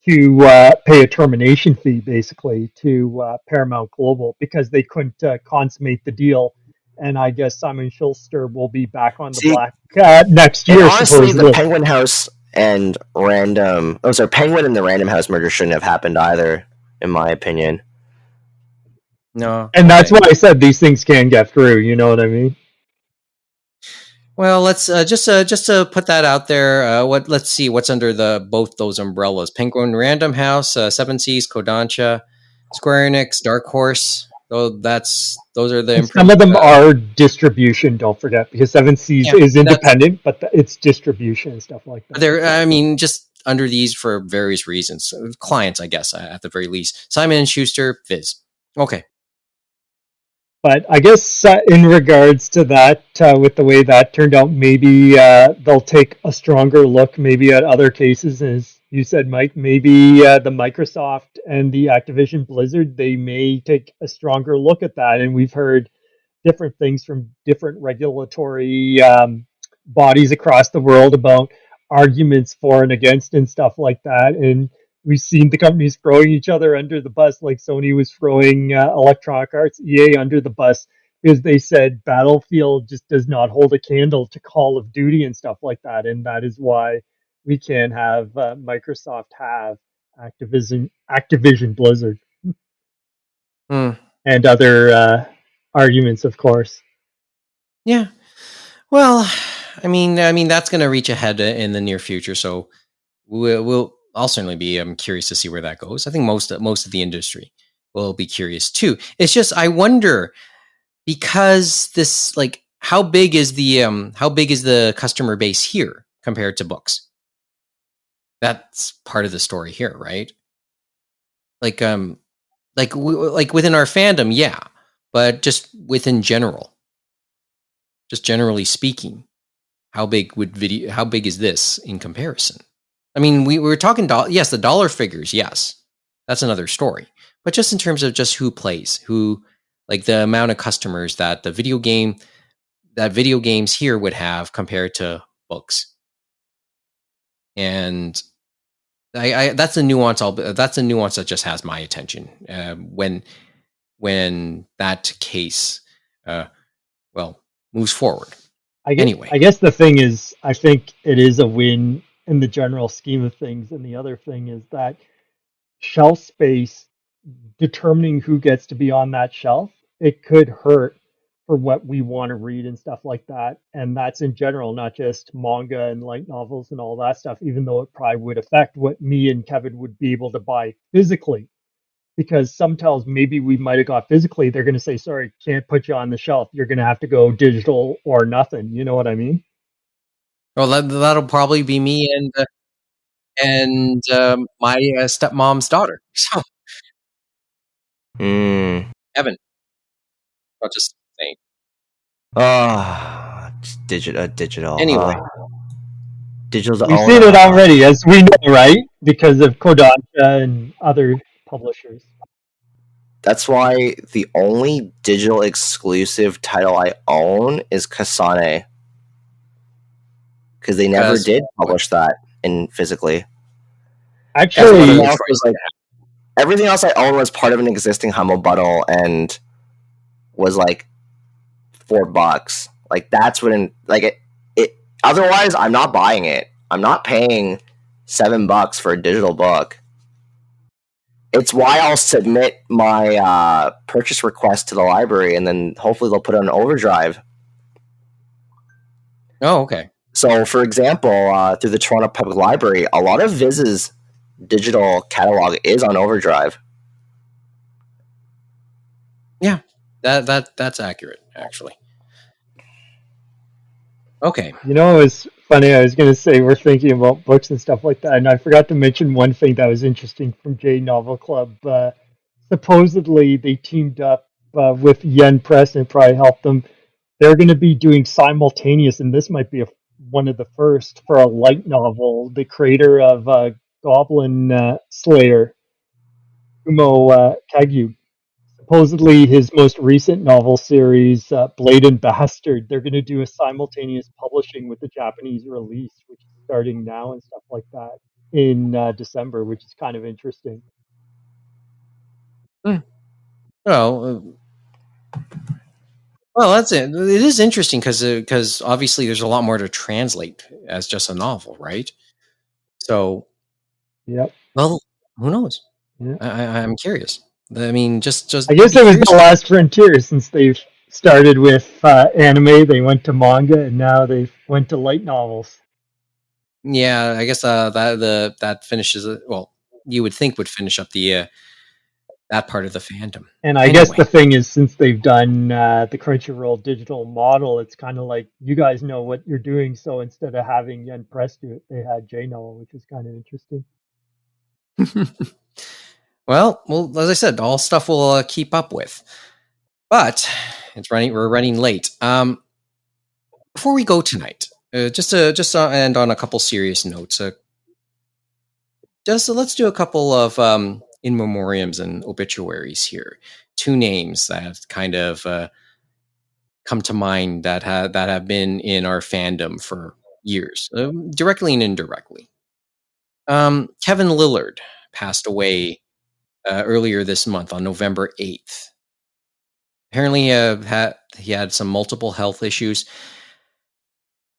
to pay a termination fee basically to Paramount Global because they couldn't consummate the deal. And I guess Simon Schuster will be back on the black next year. Honestly, supposedly. the Penguin House and Penguin and the Random House merger shouldn't have happened either, in my opinion. No. And that's why I said these things can get through. You know what I mean? Well, let's just to put that out there. Let's see what's under both those umbrellas: Penguin Random House, Seven Seas, Kodansha, Square Enix, Dark Horse. Those are the. Some of them are distribution. Don't forget, because Seven Seas is independent, but it's distribution and stuff like that. Just under these for various reasons, clients, I guess, at the very least. Simon and Schuster, Viz. Okay. But I guess in regards to that, with the way that turned out, maybe they'll take a stronger look maybe at other cases. As you said, Mike, maybe the Microsoft and the Activision Blizzard, they may take a stronger look at that. And we've heard different things from different regulatory bodies across the world about arguments for and against and stuff like that. And we've seen the companies throwing each other under the bus, like Sony was throwing Electronic Arts, EA under the bus, because they said Battlefield just does not hold a candle to Call of Duty and stuff like that. And that is why we can have Microsoft have Activision Blizzard and other arguments, of course. Yeah. Well, I mean, that's going to reach ahead in the near future. So I'll certainly be curious to see where that goes. I think most of the industry will be curious too. It's just I wonder, because this, how big is the customer base here compared to books? That's part of the story here, right? Within our fandom, yeah, but just within general, just generally speaking, how big is this in comparison? I mean, we were talking, yes, the dollar figures, yes, that's another story. But just in terms of just who plays, the amount of customers that video games here would have compared to books, and that's a nuance. That's a nuance that just has my attention when that case, moves forward. I guess the thing is, I think it is a win in the general scheme of things. And the other thing is that shelf space, determining who gets to be on that shelf, it could hurt for what we want to read and stuff like that. And that's in general, not just manga and light novels and all that stuff, even though it probably would affect what me and Kevin would be able to buy physically. Because some titles maybe we might have got physically, they're going to say, sorry, can't put you on the shelf. You're going to have to go digital or nothing. You know what I mean? Well, that'll probably be me and my stepmom's daughter. So, Evan, I'll just saying. Digital. Anyway, digital's. We've seen it already, as we know, right? Because of Kodansha and other publishers. That's why the only digital exclusive title I own is Kasane. Because they never did publish that in physically. Actually, everything else I own was part of an existing Humble Bundle and was like $4. Like that's what it. Otherwise, I'm not buying it. I'm not paying $7 for a digital book. It's why I'll submit my purchase request to the library, and then hopefully they'll put it on overdrive. Oh, okay. So, for example, through the Toronto Public Library, a lot of Viz's digital catalog is on overdrive. Yeah, that's accurate, actually. Okay. You know, it was funny. I was going to say we're thinking about books and stuff like that, and I forgot to mention one thing that was interesting from J Novel Club. Supposedly, they teamed up with Yen Press, and it probably helped them. They're going to be doing simultaneous, and this might be one of the first for a light novel. The creator of Goblin Slayer, Kumo Kagyu. Supposedly, his most recent novel series, Blade and Bastard, they're going to do a simultaneous publishing with the Japanese release, which is starting now and stuff like that in December, which is kind of interesting. Well, that's it. It is interesting because obviously there's a lot more to translate as just a novel, right? So, Yep. well, who knows? Yeah. I'm curious. I mean, just I guess it was the last frontier since they've started with anime. They went to manga, and now they went to light novels. Yeah, I guess that finishes it. Well, you would think would finish up the that part of the fandom. And I guess the thing is, since they've done the Crunchyroll digital model, it's kind of like you guys know what you're doing. So instead of having Yen Press do it, they had J-Novel, which is kind of interesting. Well, as I said, all stuff we'll keep up with, but we're running late. Before we go tonight, just to end on a couple serious notes. Let's do a couple of in memoriams and obituaries here. Two names that kind of come to mind that have been in our fandom for years, directly and indirectly. Kevin Lillard passed away earlier this month on November 8th. Apparently, he had some multiple health issues.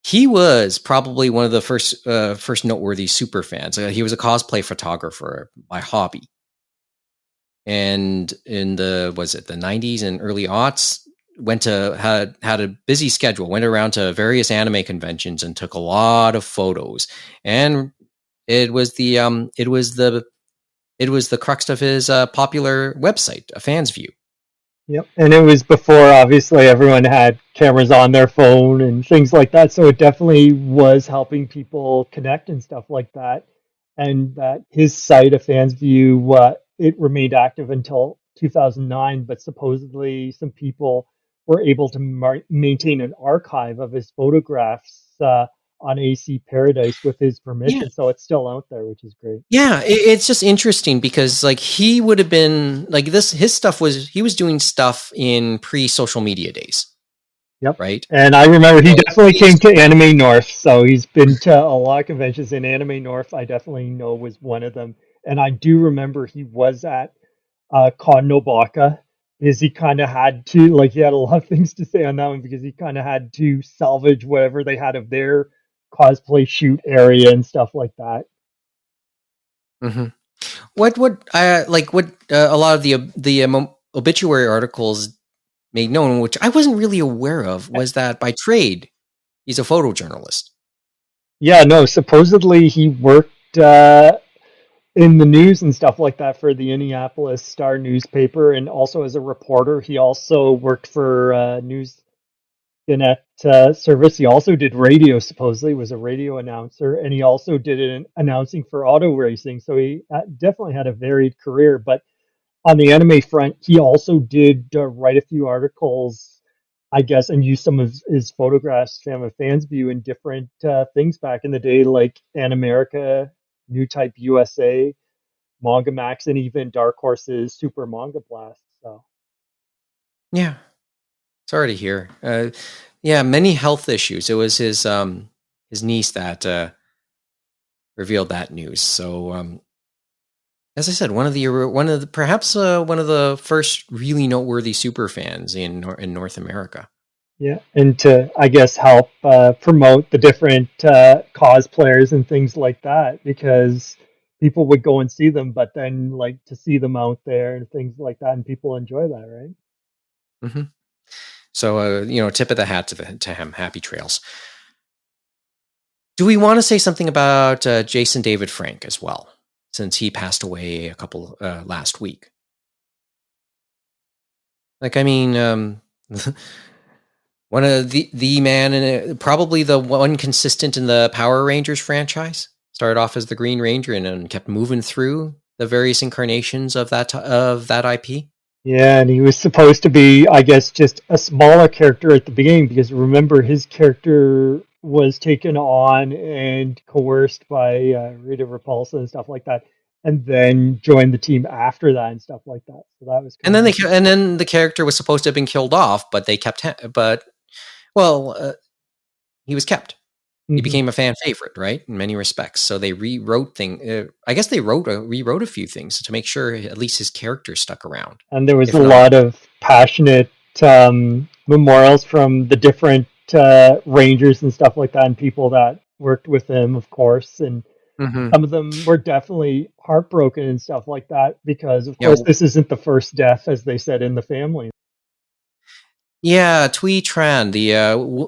He was probably one of the first noteworthy super fans. He was a cosplay photographer by hobby, and in the 90s and early aughts, had a busy schedule. Went around to various anime conventions and took a lot of photos. And it was the crux of his popular website, A Fan's View. Yep, and it was before, obviously, everyone had cameras on their phone and things like that, so it definitely was helping people connect and stuff like that. And that his site, A Fan's View, it remained active until 2009, but supposedly some people were able to maintain an archive of his photographs on AC Paradise with his permission, yeah. So it's still out there, which is great. Yeah, it's just interesting because he would have been this. His stuff he was doing stuff in pre-social media days. Yep. Right. And I remember he definitely came to Anime North, so he's been to a lot of conventions in Anime North. I definitely know was one of them, and I do remember he was at Con Nobaka. Is he kind of had to he had a lot of things to say on that one because he kind of had to salvage whatever they had of their cosplay shoot area and stuff like that. Mm-hmm. What a lot of the obituary articles made known, which I wasn't really aware of, was that by trade he's a photojournalist. Yeah, no, supposedly he worked in the news and stuff like that for the Indianapolis Star newspaper, and also as a reporter. He also worked for News Gannett service. He also did radio, supposedly was a radio announcer, and he also did announcing for auto racing. So he definitely had a varied career. But on the anime front, he also did write a few articles, I guess, and use some of his photographs from A Fan's View in different things back in the day, like Animerica, New Type USA, Manga Max, and even Dark Horse's Super Manga Blast. So, yeah, sorry to hear. Yeah, many health issues. It was his niece that revealed that news. So, as I said, one of the first really noteworthy super fans in North America. Yeah, and to, I guess, help promote the different cosplayers and things like that, because people would go and see them, but then like to see them out there and things like that, and people enjoy that, right? Mm-hmm. So, tip of the hat to him. Happy trails. Do we want to say something about Jason David Frank as well, since he passed away last week? Like, I mean, one of the man, and probably the one consistent in the Power Rangers franchise. Started off as the Green Ranger and kept moving through the various incarnations of that IP. Yeah, and he was supposed to be, I guess, just a smaller character at the beginning, because remember, his character was taken on and coerced by Rita Repulsa and stuff like that, and then joined the team after that and stuff like that. So that was and then the character was supposed to have been killed off, but they kept he was kept. He became a fan favorite, right? In many respects. So they rewrote things. I guess they rewrote a few things to make sure at least his character stuck around. And there was a lot of passionate memorials from the different Rangers and stuff like that, and people that worked with him, of course. And some of them were definitely heartbroken and stuff like that, because, of course, this isn't the first death, as they said, in the family. Yeah, Tui Tran, the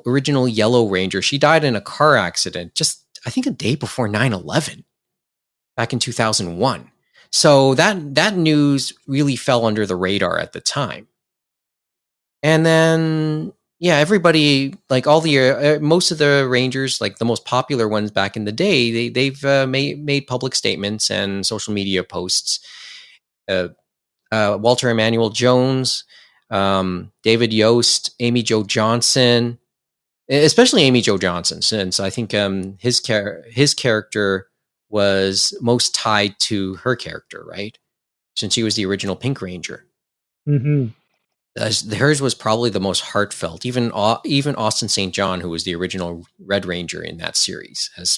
original Yellow Ranger, she died in a car accident just, I think, a day before 9/11, back in 2001. So that news really fell under the radar at the time. And then, yeah, everybody, like all the most of the Rangers, like the most popular ones back in the day, they've made public statements and social media posts. Walter Emmanuel Jones, David Yost, Amy Jo Johnson, especially Amy Jo Johnson, since I think his character was most tied to her character, right? Since she was the original Pink Ranger. Mm-hmm. Hers was probably the most heartfelt. Even Austin St. John, who was the original Red Ranger in that series, has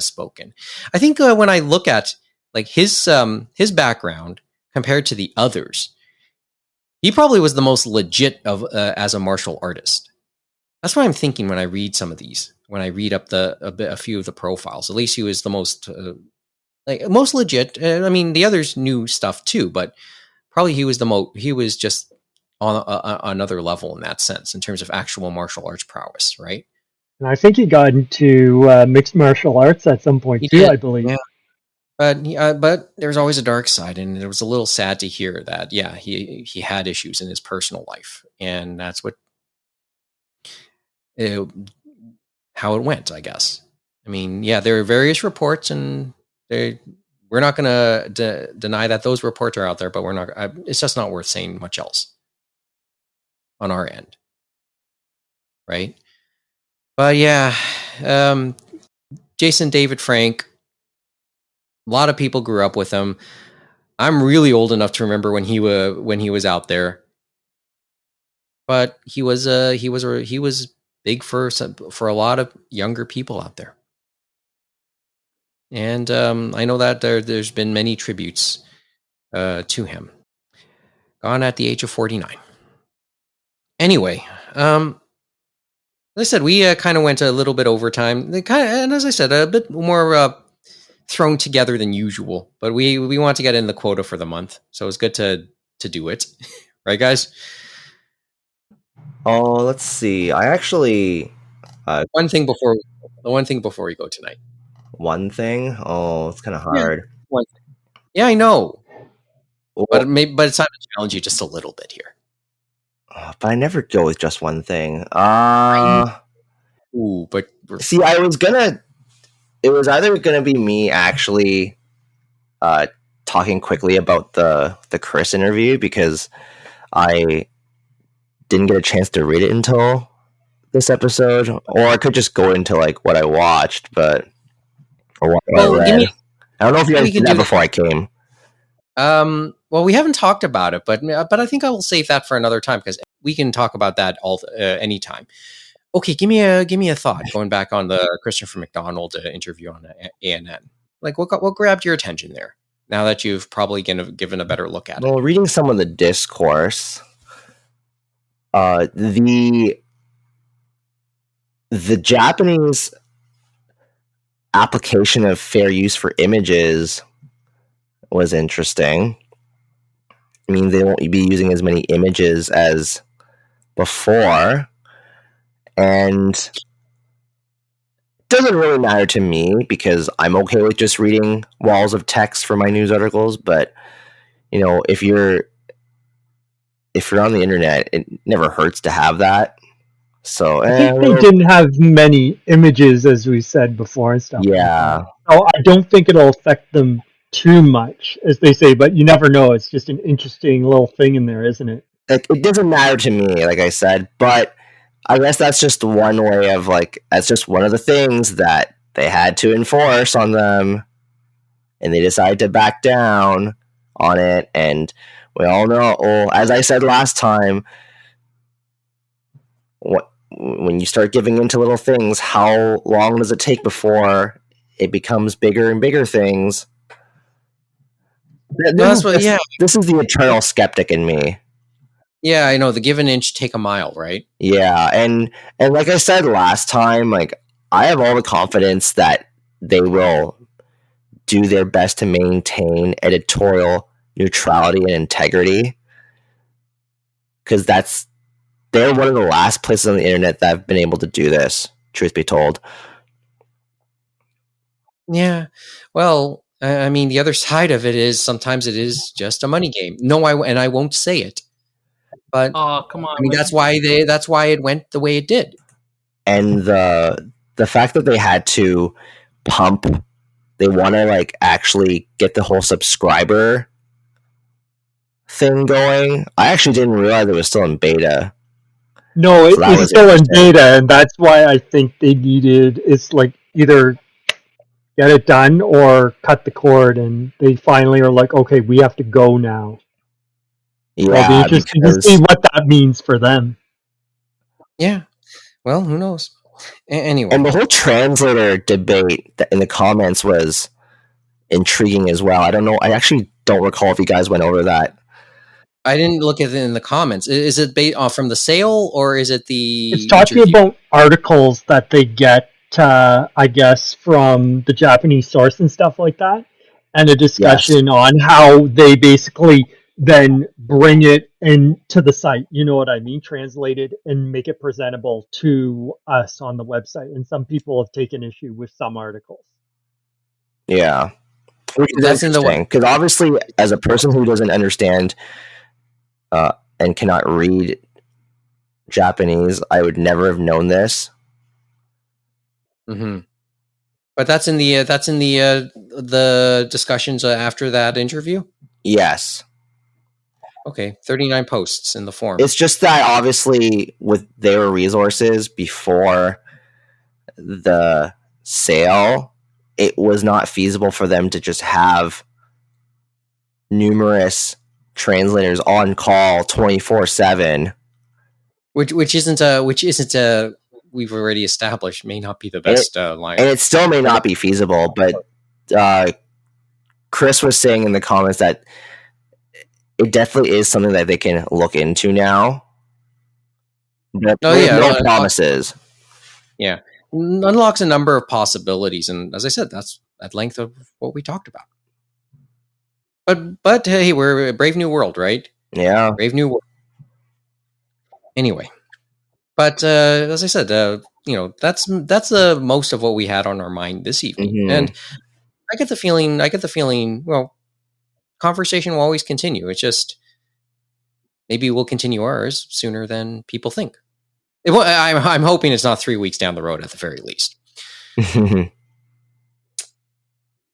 spoken. I think when I look at like his background compared to the others, he probably was the most legit as a martial artist. That's what I'm thinking when I read some of these. When I read up a few of the profiles, at least he was the most legit. I mean, the others knew stuff too, but probably he was he was just on another level in that sense, in terms of actual martial arts prowess, right? And I think he got into mixed martial arts at some point too, I believe. Yeah. But there's always a dark side, and it was a little sad to hear that. Yeah, he had issues in his personal life, and that's how it went, I guess. I mean, yeah, there are various reports, and we're not going to deny that those reports are out there, but we're not. It's just not worth saying much else on our end, right? But yeah, Jason David Frank. A lot of people grew up with him. I'm really old enough to remember when he was out there, but he was big for a lot of younger people out there. And I know that there's been many tributes to him. Gone at the age of 49. Anyway, like I said, we kind of went a little bit over time. And as I said, a bit more thrown together than usual. But we want to get in the quota for the month, so it's good to do it, right, guys? Oh, let's see. I actually one thing before we go tonight. One thing? Oh, it's kind of hard. Yeah, one thing. Yeah, I know. Well, but it's time to challenge you just a little bit here. But I never go with just one thing. Ooh, but see, it was either gonna be me actually talking quickly about the Chris interview, because I didn't get a chance to read it until this episode, or I could just go into like what I watched, or what I read. I don't know if you guys did that before I came. Well, we haven't talked about it, but I think I will save that for another time, because we can talk about that anytime. Okay, give me a thought going back on the Christopher MacDonald interview on ANN. Like, what grabbed your attention there? now that you've probably given a better look at it? Well, reading some of the discourse, the Japanese application of fair use for images was interesting. I mean, they won't be using as many images as before, and it doesn't really matter to me because I'm okay with just reading walls of text for my news articles. But you know, if you're on the internet, it never hurts to have that. So I think they didn't have many images, as we said before, and stuff. Yeah. Like that. So I don't think it'll affect them too much, as they say. But you never know. It's just an interesting little thing in there, isn't it? It doesn't matter to me, like I said, but I guess that's just one way of that's just one of the things that they had to enforce on them, and they decided to back down on it. And we all know, as I said last time, when you start giving into little things, how long does it take before it becomes bigger and bigger things? This is the eternal skeptic in me. Yeah, I know. The give an inch, take a mile, right? Yeah, and like I said last time, I have all the confidence that they will do their best to maintain editorial neutrality and integrity, because they're one of the last places on the internet that have been able to do this, truth be told. Yeah. Well, I mean, the other side of it is sometimes it is just a money game. No, I won't say it. But come on! I mean, that's why it went the way it did. And the fact that they had to pump, they want to actually get the whole subscriber thing going. I actually didn't realize it was still in beta. No, it is still in beta, and that's why I think they needed either get it done or cut the cord, and they finally are like, okay, we have to go now. Yeah, it'll be interesting to see what that means for them. Yeah. Well, who knows? Anyway. And the whole translator debate in the comments was intriguing as well. I don't know. I actually don't recall if you guys went over that. I didn't look at it in the comments. Is it from the sale, or is it the... It's talking about articles that they get, I guess, from the Japanese source and stuff like that, and a discussion on how they basically then bring it into the site, you know what I mean, translate it and make it presentable to us on the website. And some people have taken issue with some articles. Yeah. Which is interesting, because obviously, as a person who doesn't understand and cannot read Japanese, I would never have known this. Mm-hmm. But that's in the discussions after that interview? Yes. Okay, 39 posts in the forum. It's just that obviously with their resources before the sale, it was not feasible for them to just have numerous translators on call 24/7. Which isn't a we've already established may not be the best line. And it still may not be feasible, but Chris was saying in the comments that it definitely is something that they can look into now. But no promises. Yeah. Unlocks a number of possibilities, and as I said, that's at length of what we talked about. But hey, we're a brave new world, right? Yeah. Brave new world. Anyway. But as I said, that's most of what we had on our mind this evening. Mm-hmm. And I get the feeling, well, conversation will always continue. It's just maybe we'll continue ours sooner than people think. I'm hoping it's not 3 weeks down the road at the very least.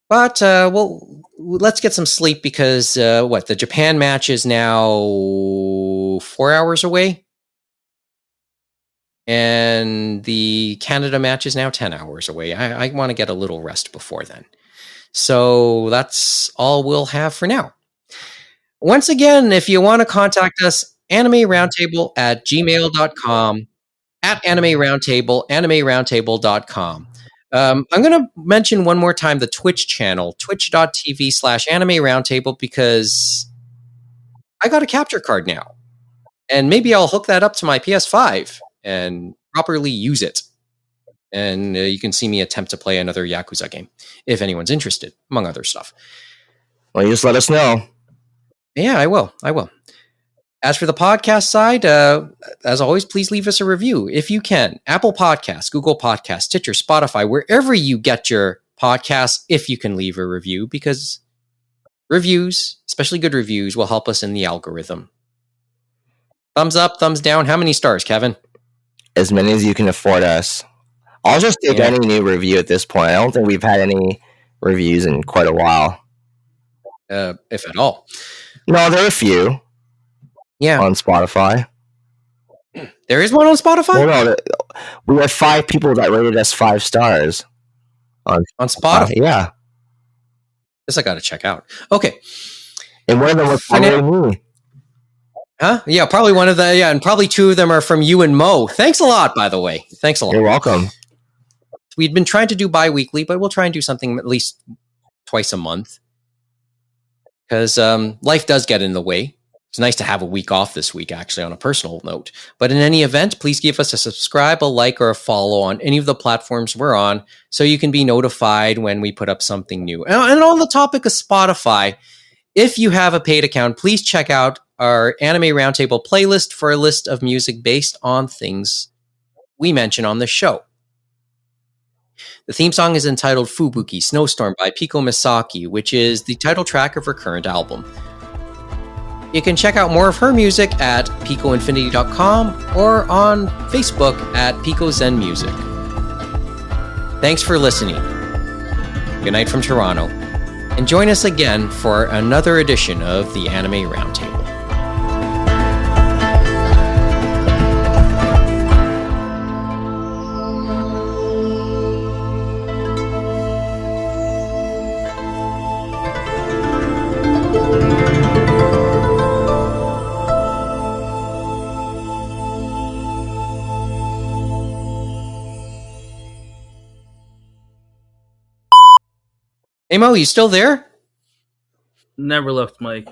But well, let's get some sleep because the Japan match is now 4 hours away, and the Canada match is now 10 hours away. I want to get a little rest before then. So that's all we'll have for now. Once again, if you want to contact us, animeroundtable@gmail.com, @animeroundtable, animeroundtable.com. I'm going to mention one more time the Twitch channel, twitch.tv/anime roundtable, because I got a capture card now. And maybe I'll hook that up to my PS5 and properly use it. And you can see me attempt to play another Yakuza game, if anyone's interested, among other stuff. Well, you just let us know. Yeah, I will. As for the podcast side, as always, please leave us a review if you can. Apple Podcasts, Google Podcasts, Stitcher, Spotify, wherever you get your podcasts, if you can leave a review, because reviews, especially good reviews, will help us in the algorithm. Thumbs up, thumbs down. How many stars, Kevin? As many as you can afford us. I'll just take any new review at this point. I don't think we've had any reviews in quite a while. If at all. No, there are a few. Yeah. On Spotify. There is one on Spotify? Well, no, we have 5 people that rated us 5 stars. On Spotify? Yeah. This I got to check out. Okay. And one of them was from me. Huh? Yeah, probably one of the, and probably 2 of them are from you and Moh. Thanks a lot, by the way. Thanks a lot. You're welcome. We'd been trying to do bi-weekly, but we'll try and do something at least twice a month. Because life does get in the way. It's nice to have a week off this week, actually, on a personal note. But in any event, please give us a subscribe, a like, or a follow on any of the platforms we're on so you can be notified when we put up something new. And on the topic of Spotify, if you have a paid account, please check out our Anime Roundtable playlist for a list of music based on things we mention on the show. The theme song is entitled Fubuki Snowstorm by Piko Misaki, which is the title track of her current album. You can check out more of her music at picoinfinity.com or on Facebook at Pico Zen Music. Thanks for listening. Good night from Toronto. And join us again for another edition of the Anime Roundtable. Hey Moh, you still there? Never left, Mike.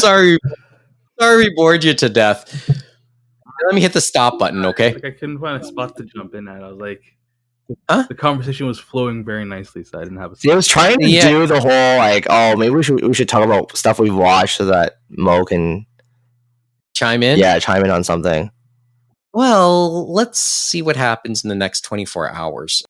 Sorry we bored you to death. Let me hit the stop button, okay? Like I couldn't find a spot to jump in at. I was like, huh? The conversation was flowing very nicely, so I didn't have a. See, I was trying to do the whole like, oh, maybe we should talk about stuff we've watched so that Moh can chime in. Yeah, chime in on something. Well, let's see what happens in the next 24 hours.